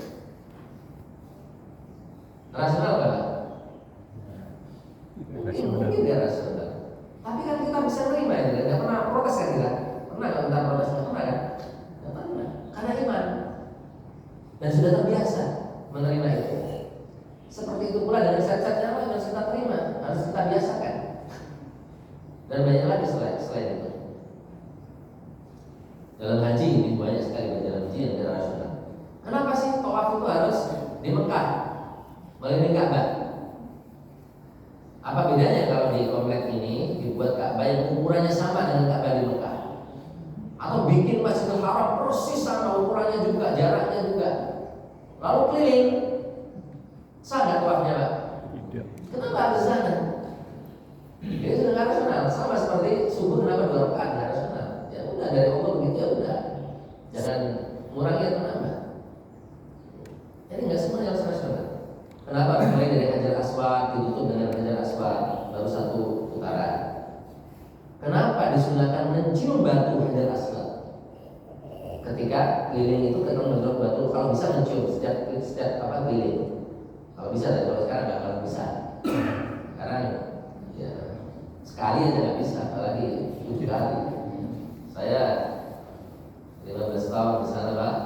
Rasional nggak? Mungkin dia rasional. Tapi kan kita bisa menerima itu, nggak pernah protes kan kita? Pernah nggak kita protes? Nggak pernah kan? Nggak pernah. Karena iman dan sudah terbiasa menerima itu. Seperti itu pula dengan zat-zat yang lain harus kita terima, harus kita biasakan. Dan banyak lagi selain itu. Dalam haji ini banyak sekali dalam haji yang tidak rasional. Kenapa sih tawaf itu harus di Mekah, melihat Ka'bah? Apa bedanya kalau di komplek ini dibuat Ka'bah yang ukurannya sama dengan Ka'bah di Mekah? Atau bikin Masjidil Haram persis sama ukurannya juga, jaraknya juga, lalu keliling, sah nggak tawafnya Pak? Tidak. Kenapa harus di sana? Jadi sudah nggak rasional, sama seperti subuh kenapa 2 rakaat nggak rasional? Ya udah dari Allah begitu ya udah, jangan ngurangi atau nambah. Jadi nggak semuanya harus rasional. Kenapa mulai dari Hajar Aswad ditutup dengan Hajar Aswad baru 1 putaran? Kenapa disunahkan mencium batu Hajar Aswad? Ketika keliling itu kita mendorong batu, kalau bisa mencium setiap apa keliling. Kalau bisa, tapi kalau sekarang nggak akan bisa. Sekarang ya sekali aja nggak bisa, apalagi 7 kali. Saya 15 tahun di sana Pak,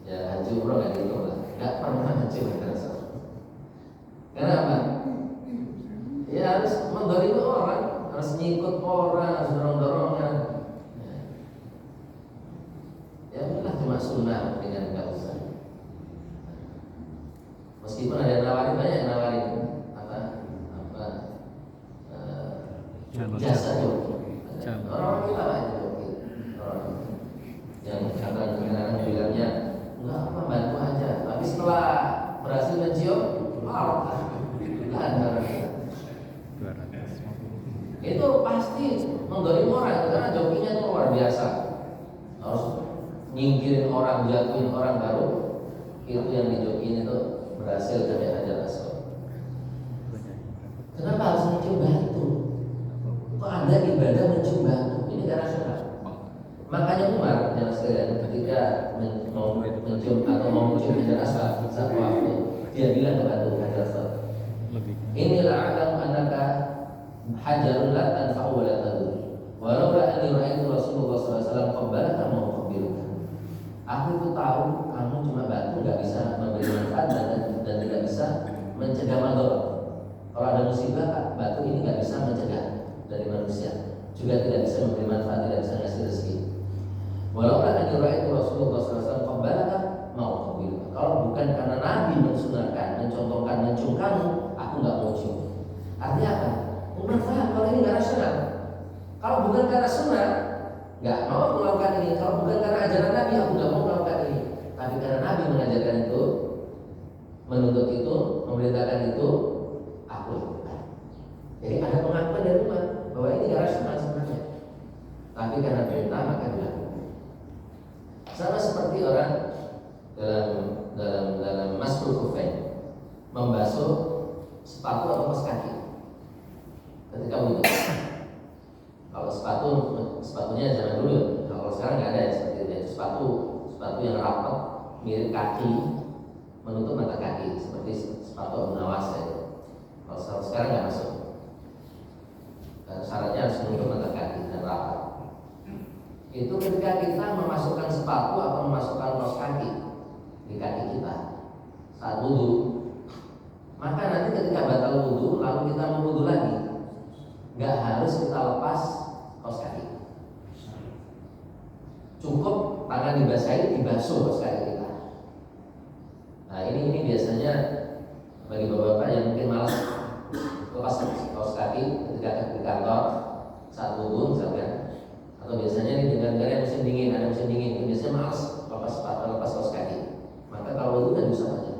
ya haji umroh nggak gitu lah, nggak pernah haji Hajar. Kenapa? Ya harus mendorong orang, harus nyikut orang, harus dorong-dorongan. Ya udah cuma sunnah dengan nggak usah. Meskipun ada yang nawarin, banyak yang nawarin jasa joki. Orang kita banyak joki. Yang kadang-kadang bilangnya enggak apa bantu aja, tapi setelah berhasil mencium, nggak ada. Itu pasti menggoreng orang karena jokinya itu luar biasa. Harus nyingkirin orang, jatuhin orang baru itu yang dijokiin itu berhasil dari Hajar Aswad. Kenapa harus mencium batu? Kok ada ibadah mencium batu? Ini gak rasional. Makanya Umar yang sekalian ketika mau mencium atau mau mencium Hajar Aswad satu waktu, dia bilang kepada Hajar Aswad, inilah alam anaka hajarun la tanfa'u wa la tadur. Walau anni ra'aitu Rasulullah SAW qabbalaka mau qabbiluka. Aku itu tahu kamu cuma batu, nggak bisa memberi manfaat dan tidak bisa mencegah mandor. Kalau ada musibah, batu ini nggak bisa mencegah dari manusia, juga tidak bisa memberi manfaat, tidak bisa ngasih rezeki. Walau anni ra'aitu Rasulullah SAW qabbalaka mau qabbiluka. Kalau bukan karena Nabi mensunahkan, mencontohkan mencium kamu, aku nggak mau cium. Artinya apa? Umar faham kalau ini nggak rasional. Kalau bukan karena sunnah, nggak mau melakukan ini. Kalau bukan karena ajaran Nabi, aku nggak mau melakukan ini. Tapi karena Nabi mengajarkan itu, menuntut itu, memerintahkan itu, aku lakukan. Jadi ada pengakuan dari Umar bahwa ini nggak rasional sebenarnya. Tapi karena perintah maka dilakukan. Sama seperti orang dalam masbul kufain membasuh sepatu atau kaos kaki ketika wudu. Kalau sepatunya zaman dulu, kalau sekarang nggak ada ya seperti itu. Sepatu yang rapat mirip kaki, menutup mata kaki seperti sepatu Abu Nawas ya. Kalau sekarang nggak masuk. harus menutup mata kaki dan rapat. Itu ketika kita memasukkan sepatu atau memasukkan kaos kaki di kaki kita saat wudhu, maka nanti ketika batal wudhu lalu kita mau wudhu lagi, nggak harus kita lepas kaos kaki. Cukup tangan dibasahi, dibasuh kaos kaki kita. Nah ini biasanya bagi bapak-bapak yang mungkin malas lepas kaos kaki ketika di kantor saat wudhu misalkan, atau biasanya ini dengan negara musim dingin, ada musim dingin, biasanya malas lepas kaos kaki. Maka kalau wudhu kan bisa aja.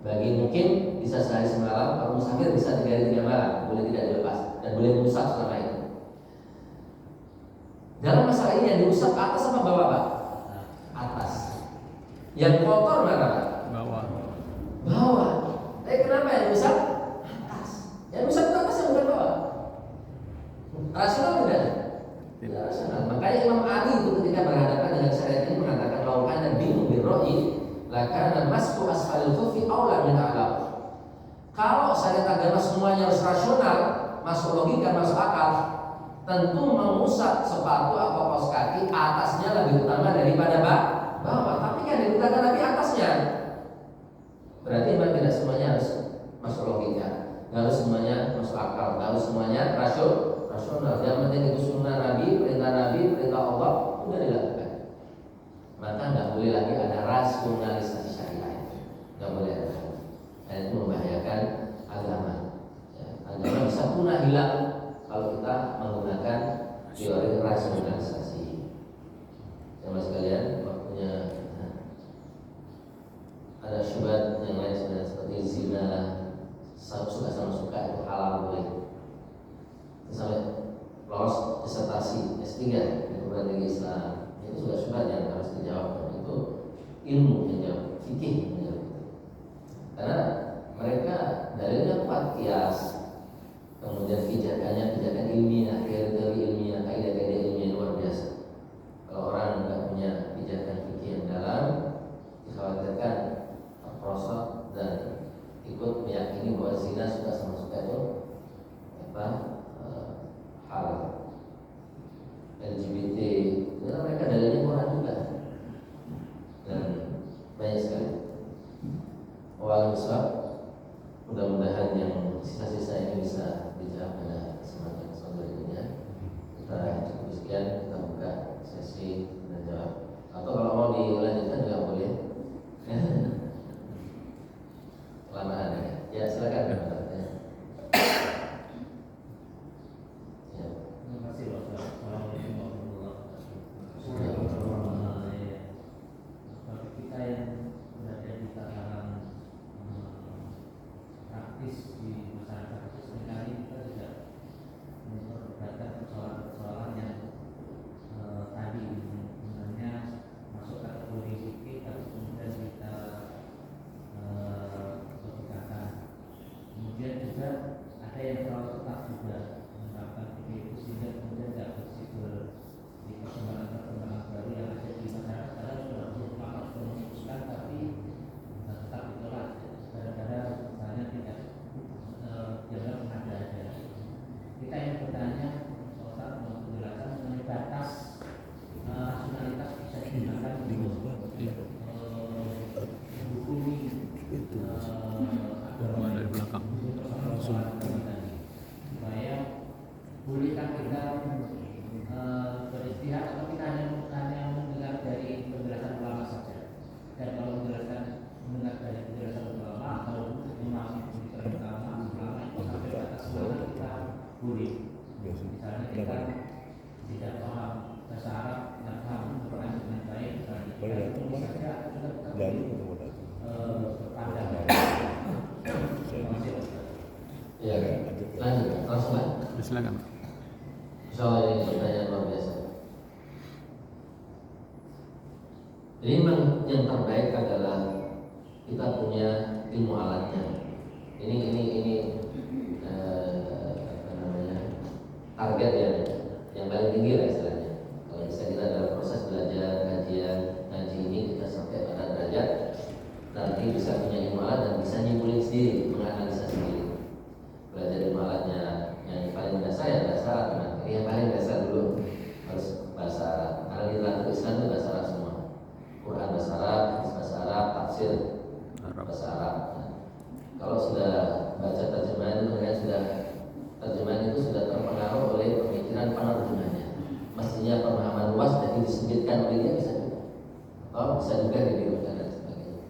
Bagi mungkin bisa sehari semalam, kalau musafir bisa 3 hari 3 malam, boleh tidak dilepas dan boleh mengusap selama itu. Dalam masalah ini yang diusap atas apa bawah Pak? Atas. Yang kotor mana Pak? Bawah. Bawah. Tapi kenapa yang diusap? Atas. Yang diusap itu atas yang bukan bawah. Rasional tidak? Tidak rasional. Makanya Imam Ali itu ketika berhadapan dengan syariat ini mengatakan laukan dan bingung birro'i lakana masku asfalil khufi aula min a'lam. Kalau syariat agama semuanya harus rasional, masuk logika, masuk akal, tentu mengusap sepatu atau kaos kaki atasnya lebih utama daripada bawah. Tapi kan dikatakan Nabi atasnya. Berarti memang tidak semuanya harus masuk logika, nggak harus semuanya masuk akal, nggak harus semuanya rasional. Yang penting itu sunnah Nabi, perintah Allah sudah dilakukan. Maka nggak boleh lagi ada rasionalisasi syariat, nggak boleh ada. Dan itu membahayakan agama. Ya, agama bisa punah hilang kalau kita menggunakan teori rasionalisasi. Sama sekalian, waktunya ada syubhat yang lain seperti zina, suka sama suka itu halal boleh. Sampai lolos disertasi S3 di perguruan tinggi Islam, itu sudah syubhat yang harus dijawab. Itu ilmu yang jawab, fikih yang jawab. Karena mereka dalilnya kuat, kias, kemudian pijakan ilmiah, teori ilmiah, kaidah-kaidah ilmiah luar biasa. Kalau orang nggak punya pijakan fikih yang dalam, dikhawatirkan terprosok dan ikut meyakini bahwa zina suka sama suka itu halal. LGBT, karena mereka dalilnya Quran juga, dan banyak sekali. Waalaikumsalam. Mudah-mudahan yang sisa-sisa ini bisa dijawab pada kesempatan berikutnya. Kita cukup sekian, kita buka sesi dan jawab. Atau kalau mau dilanjutkan juga boleh. Kelamaan ya. Ya silakan. Ya. Terima kasih Pak. Assalamualaikum warahmatullahi wabarakatuh. Bagi kita yang berada di tataran praktis di masyarakat itu seringkali kita tidak memperdebatkan persoalan-persoalan yang tadi sebenarnya masuk kategori fikih tapi kemudian kita logikakan. Kemudian juga ada yang terlalu ketat juga menerapkan fikih itu sehingga kemudian tidak bersifat di perkembangan baru yang ada di masyarakat. Karena sudah ulama sudah memutuskan tapi tetap ditolak gara-gara misalnya tidak jangan mengada-ada. Kita yang bertanya soal penjelasan mengenai batas rasionalitas bisa digunakan untuk menghukumi Orang dari belakang. persoalan tadi, supaya bolehkah kita beristihad atau kita hanya mendengar dari penjelasan ulama saja, dan kalau mendengar dari penjelasan ulama atau memahami penjelasan ulama itu sampai batas mana kita boleh. Misalnya kita tidak paham bahasa Arab, tidak paham Quran dengan baik, misalnya itu saja kita berpandang. Ya, lanjut, langsung Pak. Silakan. Insyaallah ini pertanyaan luar biasa. Jadi memang yang terbaik adalah kita punya ilmu alatnya. Ini apa namanya, target yang paling tinggi lah istilahnya. Kalau bisa kita dalam proses belajar ngaji ini kita sampai pada derajat nanti bisa punya ilmu alat dan bisa nyimpulin sendiri, menganalisa sendiri. Belajar ilmu alatnya yang paling dasar ya dasar bisa juga ditirukan dan sebagainya.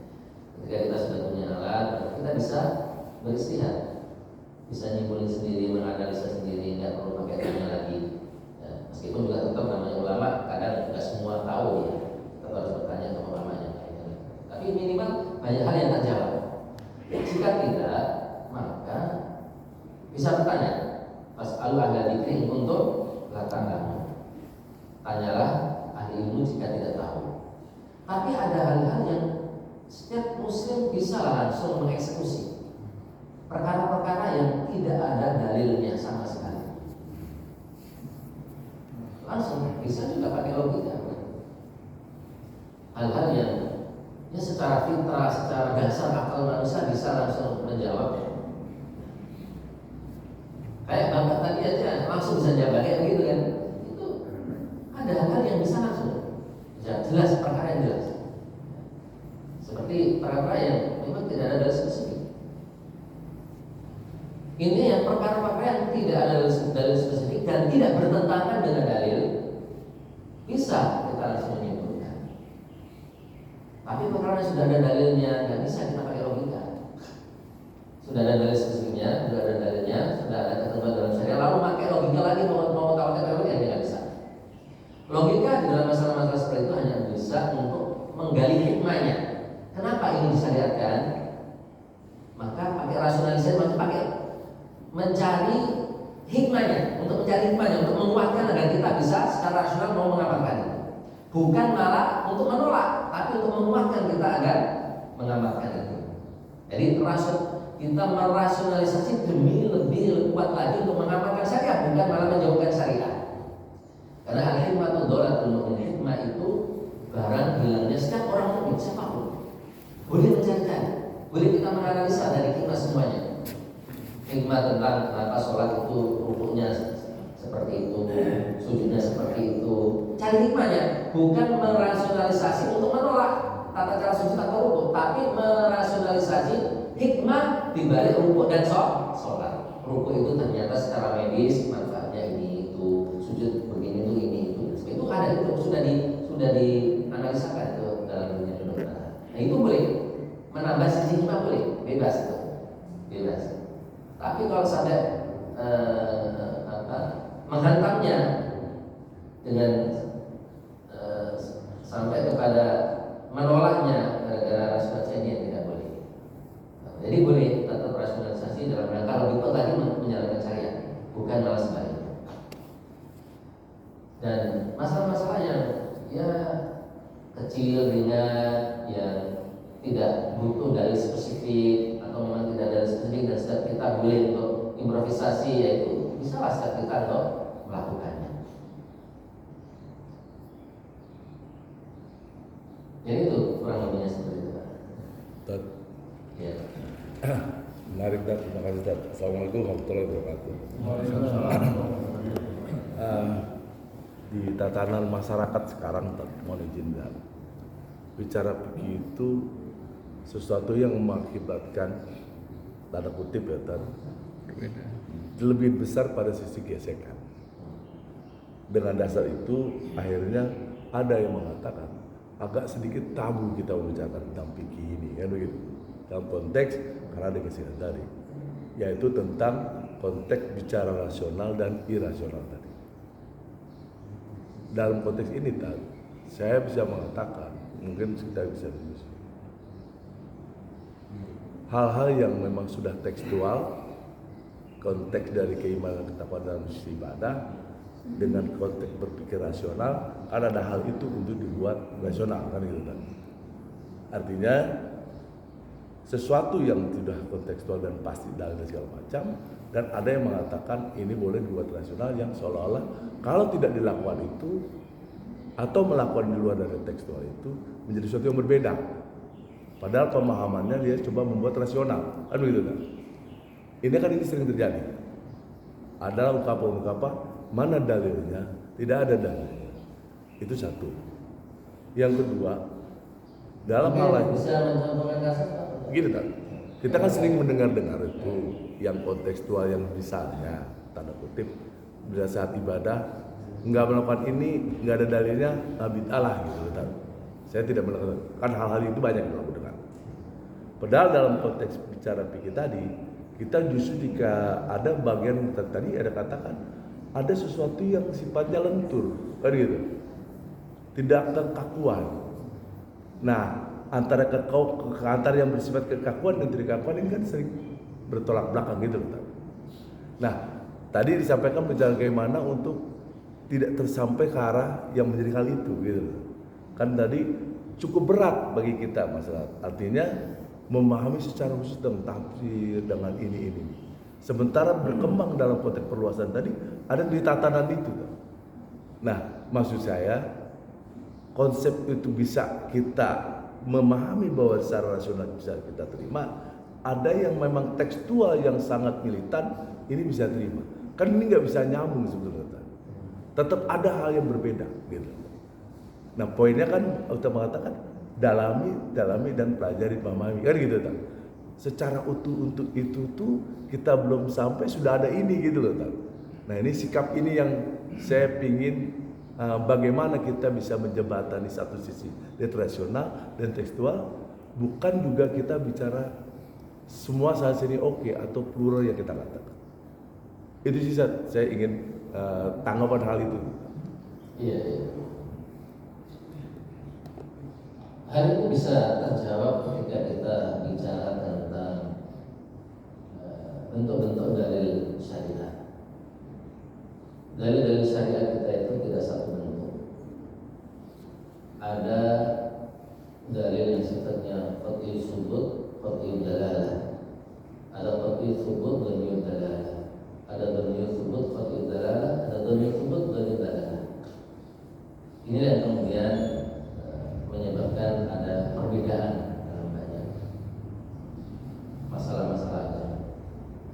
Ketika kita sudah punya alat, kita bisa beristihad, bisa nyimpulin sendiri, menganalisa sendiri, nggak perlu pakai tanya lagi. Ya, meskipun juga tetap namanya ulama, kadang nggak semua tahu ya, kita harus bertanya ke ulamanya. Tapi minimal banyak hal yang terjawab. Jika tidak, maka bisa bertanya. Fas'alu ahla dzikri untuk latangan. Tanyalah ahli ilmu jika tidak tahu. Tapi ada hal-hal yang setiap muslim bisa langsung mengeksekusi. Perkara-perkara yang tidak ada dalilnya sama sekali. Langsung bisa juga pakai logika. Hal-hal yang ya secara fitrah, secara dasar akal manusia bisa langsung menjawab. Kayak bapak tadi aja langsung bisa jawab kayak begitu kan? Itu ada hal yang bisa langsung ya, jelas, perkara yang jelas. Seperti perkara yang memang tidak ada dalil spesifik. Ini yang perkara-perkara yang tidak ada dalil spesifik dan tidak bertentangan dengan dalil, bisa kita langsung menyimpulkan. Tapi perkara yang sudah ada dalilnya nggak bisa kita pakai logika. Sudah ada dalil spesifiknya, sudah ada dalilnya, sudah ada ketentuan dalam syariat, lalu pakai logika lagi mau tahu teori yang nggak bisa. Logika di dalam masalah-masalah seperti itu hanya bisa untuk menggali hikmahnya. Kenapa ini disyariatkan? Maka pakai rasionalisasi, macam pakai mencari hikmahnya, untuk menguatkan agar kita bisa secara rasional mau mengamalkannya. Bukan malah untuk menolak, tapi untuk menguatkan kita agar mengamalkan itu. Jadi kita merasionalisasi demi lebih kuat lagi untuk mengamalkan syariat, bukan malah menjauhkan syariat. Karena al-hikmatu dhalatul mu'min, hikmah itu barang hilangnya setiap orang mukmin, siapapun. Boleh mencari-cari, boleh kita menganalisa dari hikmah semuanya. Hikmah tentang kenapa sholat itu rukuknya seperti itu, sujudnya seperti itu. Cari hikmahnya, bukan merasionalisasi untuk menolak tata cara sujud atau rukuk, tapi merasionalisasi hikmah dibalik rukuk dan sholat. Rukuk itu ternyata secara medis manfaatnya ini itu, sujud begini itu ini itu ada, itu sudah dianalisakan itu dalam dunia kedokteran. Nah itu boleh menambah sisi hikmah, boleh, bebas itu, bebas. Tapi kalau sampai menghantamnya dengan sampai kepada menolaknya gara-gara rasionalisasi yang tidak boleh. Jadi boleh tetap rasionalisasi dalam rangka lebih tadi menjalankan syariat, bukan malah sebaliknya. Dan masalah-masalah yang ya kecil, ringan, yang tidak butuh dalil spesifik atau memang tidak ada spesifik dan setiap kita boleh untuk improvisasi, yaitu bisa lah setiap kita untuk melakukannya. Jadi itu kurang lebihnya seperti itu, Pak. Tad. Ya. Menarik, Tad. Terima kasih, Tad. Assalamualaikum warahmatullahi wabarakatuh. Di tatanan masyarakat sekarang, Tad, mohon izin, Tad, bicara begitu sesuatu yang mengakibatkan tanda kutip ya, Tad, lebih besar pada sisi gesekan. Dengan dasar itu akhirnya ada yang mengatakan agak sedikit tabu kita membicarakan tentang fikih ini, kan begitu. Dalam konteks karena ada gesekan tadi, yaitu tentang konteks bicara rasional dan irasional tadi. Dalam konteks ini, Tad, saya bisa mengatakan, mungkin kita bisa diskusi hal-hal yang memang sudah tekstual, konteks dari keimanan ketakwaan dalam sisi ibadah dengan konteks berpikir rasional, kan ada hal itu untuk dibuat rasional, kan gitu kan. Artinya sesuatu yang sudah kontekstual dan pasti dan segala macam, dan ada yang mengatakan ini boleh dibuat rasional yang seolah-olah kalau tidak dilakukan itu atau melakukan di luar dari tekstual itu menjadi sesuatu yang berbeda. Padahal pemahamannya dia coba membuat rasional, kan begitu kan. Ini sering terjadi. Ada ungkapan-ungkapan mana dalilnya, tidak ada dalilnya. Itu satu. Yang kedua, dalam hal lain bisa mencontohkan kasus gini, Tad, kita kan sering mendengar-dengar itu yang kontekstual, yang misalnya tanda kutip bila saat ibadah nggak melakukan ini, nggak ada dalilnya, bid'ah lah gitu, Tad. Saya tidak melakukan, kan hal-hal itu banyak yang dilakukan. Padahal dalam konteks bicara fikih tadi, kita justru jika ada bagian tadi ada katakan ada sesuatu yang sifatnya lentur, kan gitu, tidak kekakuan. Nah, antara yang bersifat kekakuan dan tidak kekakuan ini kan sering bertolak belakang gitu. Nah, tadi disampaikan bagaimana untuk tidak tersampai ke arah yang menjadi hal itu, gitu. Kan tadi cukup berat bagi kita masalah. Artinya memahami secara khusus tentang tafsir dengan ini. Sementara berkembang dalam konteks perluasan tadi ada di tatanan itu. Nah, maksud saya konsep itu bisa kita memahami bahwa secara rasional bisa kita terima. Ada yang memang tekstual yang sangat militan ini bisa terima. Kan ini nggak bisa nyambung sebetulnya. Tetap ada hal yang berbeda, gitu. Nah, poinnya kan kita mengatakan dalami dan pelajari, pahami, kan gitu kan. Secara utuh untuk itu tuh kita belum sampai sudah ada ini gitu loh. Nah, ini sikap ini yang saya pingin bagaimana kita bisa menjembatani satu sisi rasional dan tekstual, bukan juga kita bicara semua saat ini oke atau plural yang kita katakan. Itu sih saya ingin tanggapan hal itu. Iya. Hal itu bisa terjawab ketika kita bicara tentang bentuk-bentuk dalil syariat. Dalil-dalil syariat kita itu tidak satu bentuk. Ada dalil yang sifatnya qat'i subut, qat'i dalalah. Ada qat'i subut, qat'i dalalah. Ada dhamir subut, qat'i dalalah. Ada dhamir subut, qat'i dalalah. Ini yang kemudian menyebabkan ada perbedaan dalam banyak masalah-masalah agama.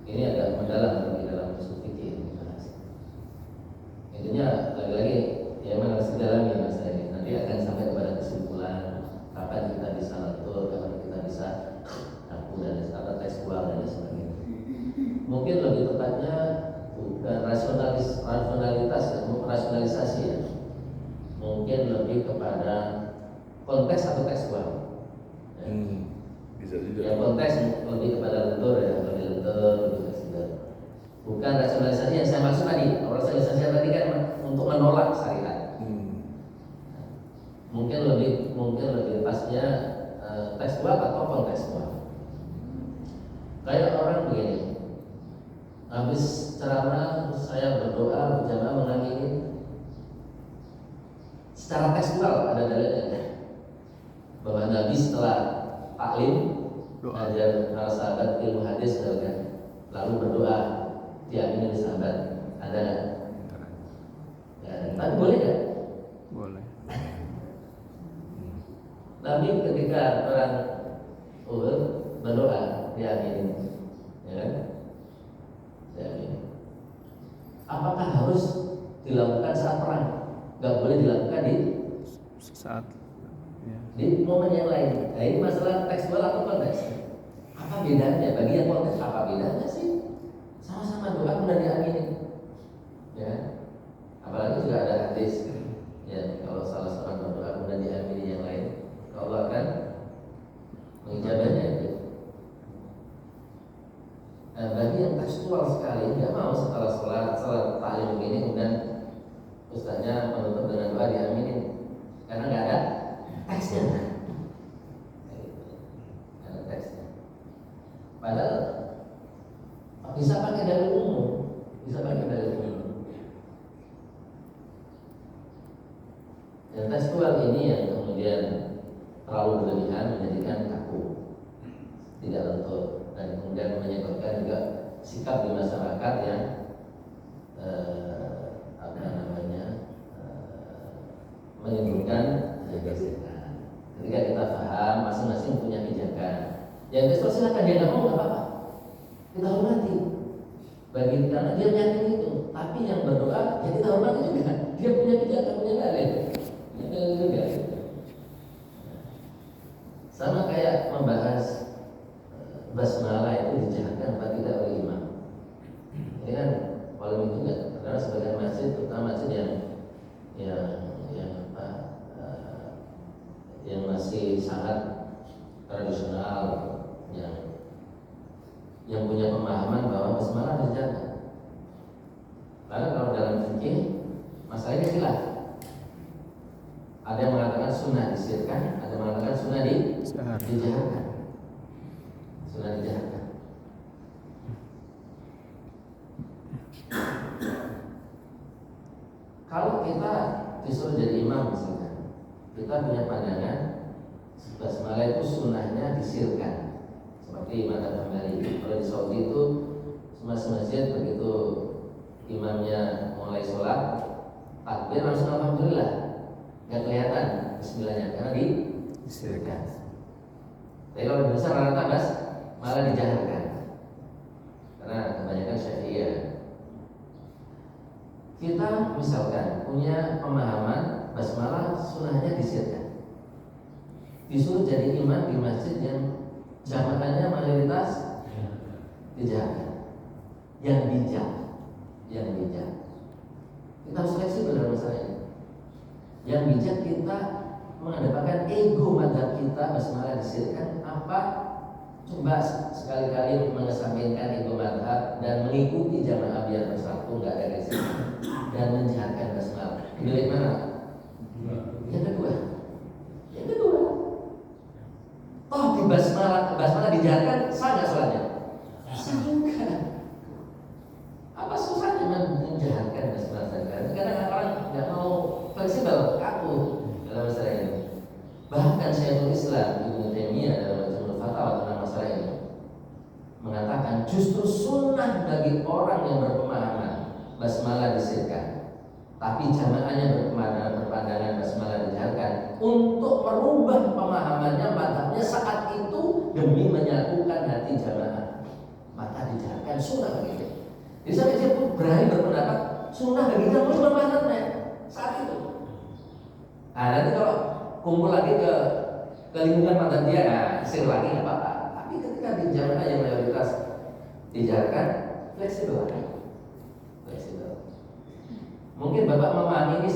Ini agak mendalam di dalam usul fikih ini bahas. Intinya lagi-lagi ya memang harus didalami masalah ini. Nanti akan sampai kepada kesimpulan kapan kita bisa lentur, kapan kita bisa kaku dan atau tekstual dan sebagainya. Mungkin lebih tepatnya bukan rasionalisasi ya. Mungkin lebih kepada konteks atau tekstual. Bisa juga. Ya konteks lebih kepada lentur ya, lebih lentur, lebih tekstual. Bukan rasionalisasi yang saya maksud tadi. Rasionalisasi tadi kan untuk menolak syariat. Mungkin lebih pasnya tekstual atau kontekstual. Kayak orang begini, habis ceramah saya berdoa berjamaah mengakhiri. Secara tekstual ada dalilnya bahwa Nabi setelah taklim ajar para sahabat ilmu hadis kan, lalu berdoa diamini oleh sahabat. Ada nggak? Ya, tapi boleh nggak? Boleh. Nabi ketika perang Uhud berdoa diamini, ya kan? Diamini. Apakah harus dilakukan saat perang? Gak boleh dilakukan di Saat ya. di momen yang lain. Nah, ini masalah tekstual atau konteks. Apa bedanya? Bagi yang konteks apa bedanya sih? Sama-sama doa kemudian diamini. Ya. Apalagi juga ada hadis. Ya, kalau salah seorang berdoa kemudian diamini yang lain, Allah akan mengijabahnya itu. Nah, bagi yang tekstual sekali, nggak mau setelah ta'lim begini kemudian ustaznya menutup dengan doa diaminin karena nggak ada teksnya. Ada teksnya. Padahal bisa pakai dalil umum, bisa pakai dalil umum. Dan tekstual ini yang kemudian terlalu berlebihan menjadikan kaku, tidak lentur, dan kemudian menyebabkan juga sikap di masyarakat yang menimbulkan kebiasaan. Ketika kita paham masing-masing punya pijakan, yang besok silakan, dia nggak mau nggak apa-apa, kita hormati. Bagi karena dia yakin itu, tapi yang berdoa ya kita hormati juga. Dia punya pijakan, punya dalil juga. Sama kayak membahas basmalah itu dijahatkan apa tidak oleh imam. Ini kan polemik juga karena sebagian masjid, terutama masjid yang yang masih sangat tradisional, yang punya pemahaman bahwa basmalah harus dijaga. Karena kalau dalam fikih masalahnya khilaf. Ada yang mengatakan sunnah disirkan, ada yang mengatakan sunnah dijaharkan. Sunnah dijaharkan. Kalau kita disuruh jadi imam misalnya, kita punya pandangan basmalah itu sunnahnya disirkan. Seperti madzhab Hambali. Kalau di Saudi itu semua masjid begitu imamnya mulai sholat, takbir langsung alhamdulillah, nggak kelihatan bismillahnya karena disirkan. Tapi kalau di Indonesia rata-rata malah dijaharkan karena kebanyakan Syafi'iyah. Kita misalkan punya pemahaman basmalah sunnahnya disirkan, disuruh jadi imam di masjid yang jamaahnya mayoritas dijaharkan, yang bijak. Kita harus fleksibel dalam masalah ini. Yang bijak kita mengedepankan ego madzhab kita basmalah disirkan apa? Coba sekali-kali mengesampingkan ego madzhab dan mengikuti jamaah biar bersatu, nggak ada geser, dan menjahatkan basmalah. Pilih mana? Yang kedua. Oh, di basmalah dijahatkan, sah nggak sholatnya? Sah juga. Apa susahnya menjahatkan basmalah? Kadang orang nggak mau fleksibel, kaku dalam masalah ini. Bahkan Syekhul Islam Ibnu Taimiyah dalam Majmu'ul Fatawa tentang masalah ini mengatakan justru sunnah bagi orang yang berpemahaman basmalah disirkan, tapi jamaahnya berpandangan basmalah dijaharkan untuk merubah pemahamannya madhabnya saat itu demi menyatukan hati jamaah, maka dijaharkan sunnah bagi dia. Jadi sampai dia pun berani berpendapat sunnah bagi dia merubah madhabnya saat itu. Nah nanti kalau kumpul lagi ke lingkungan madhab dia, sir lagi nggak apa-apa. Tapi ketika di jamaah yang mayoritas dijaharkan, fleksibel. Mungkin Bapak memahami ini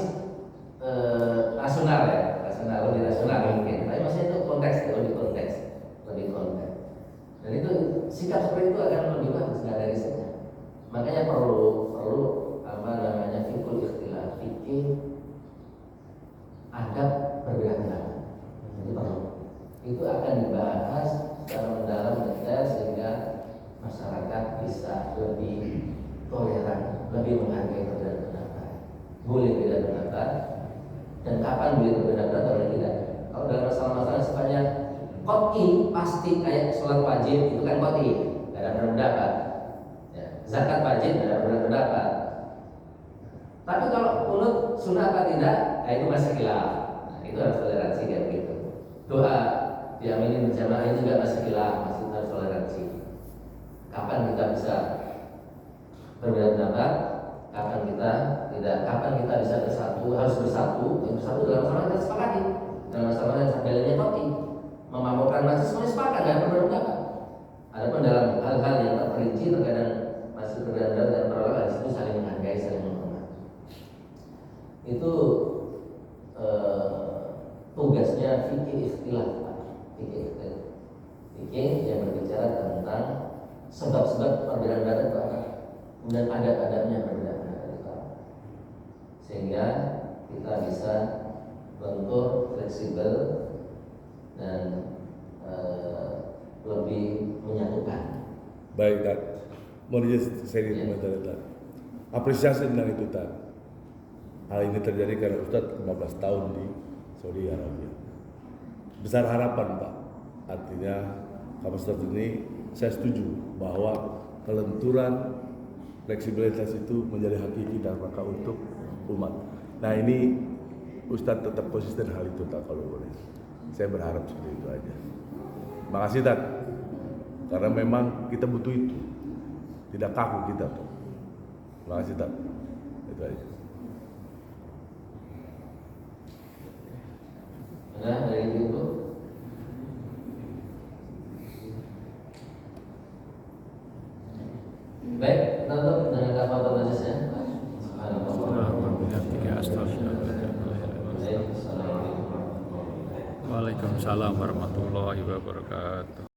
rasional lebih rasional mungkin. Tapi maksudnya itu lebih konteks. Dan itu sikap seperti itu akan lebih bagus, nggak ada risetnya. Makanya perlu fikul ikhtilaf, fikih adab berbeda pendapat. Jadi perlu. Itu akan dibahas secara mendalam detail sehingga masyarakat bisa lebih toleran, lebih menghargai perbedaan pendapat. Boleh beda pendapat dan kapan boleh berbeda pendapat atau tidak. Kalau dalam masalah-masalah sifatnya qot'i, pasti kayak sholat wajib itu kan qot'i, tidak ada pendapat. Ya, zakat wajib tidak ada pendapat. Tapi kalau kunut sunnah apa tidak, itu masih khilaf. Nah, itu harus toleransi kayak begitu. Doa diaminin berjamaah itu juga masih khilaf, masih harus toleransi. Kapan kita bisa berbeda pendapat? Kapan kita tidak? Kapan kita bisa bersatu? Harus bersatu. Bersatu dalam masalah kita sepakati. Dalam masalah yang dalilnya qot'i, memampukan masih semuanya sepakat, nggak berbeda pendapat. Adapun dalam hal-hal yang terperinci terkadang masih berbeda pendapat dan para ulama itu saling menghargai, saling menghormati. Itu tugasnya fikih ikhtilaf. Fikih yang berbicara tentang sebab-sebab perbedaan pendapat itu apa, kemudian adab-adabnya perbedaan pendapat itu apa, sehingga kita bisa bentuk fleksibel dan lebih menyatukan. Baik, Tad. Mau saya komentar, Tad. Apresiasi tentang itu, Tad. Hal ini terjadi karena Ustadz 15 tahun di Saudi Arabia. Besar harapan, Pak. Artinya kapasitas ini saya setuju bahwa kelenturan fleksibilitas itu menjadi hakiki dan maka untuk umat. Nah ini Ustadz tetap konsisten hal itu, tak kalau boleh. Saya berharap seperti itu aja. Makasih, Tad. Karena memang kita butuh itu. Tidak kaku kita tuh. Makasih, Tad. Itu aja. Ada dari itu. Baik, kita tutup dengan kafaratul majlis ya. Subhanallah. Assalamualaikum warahmatullahi wabarakatuh. Waalaikumsalam warahmatullahi wabarakatuh.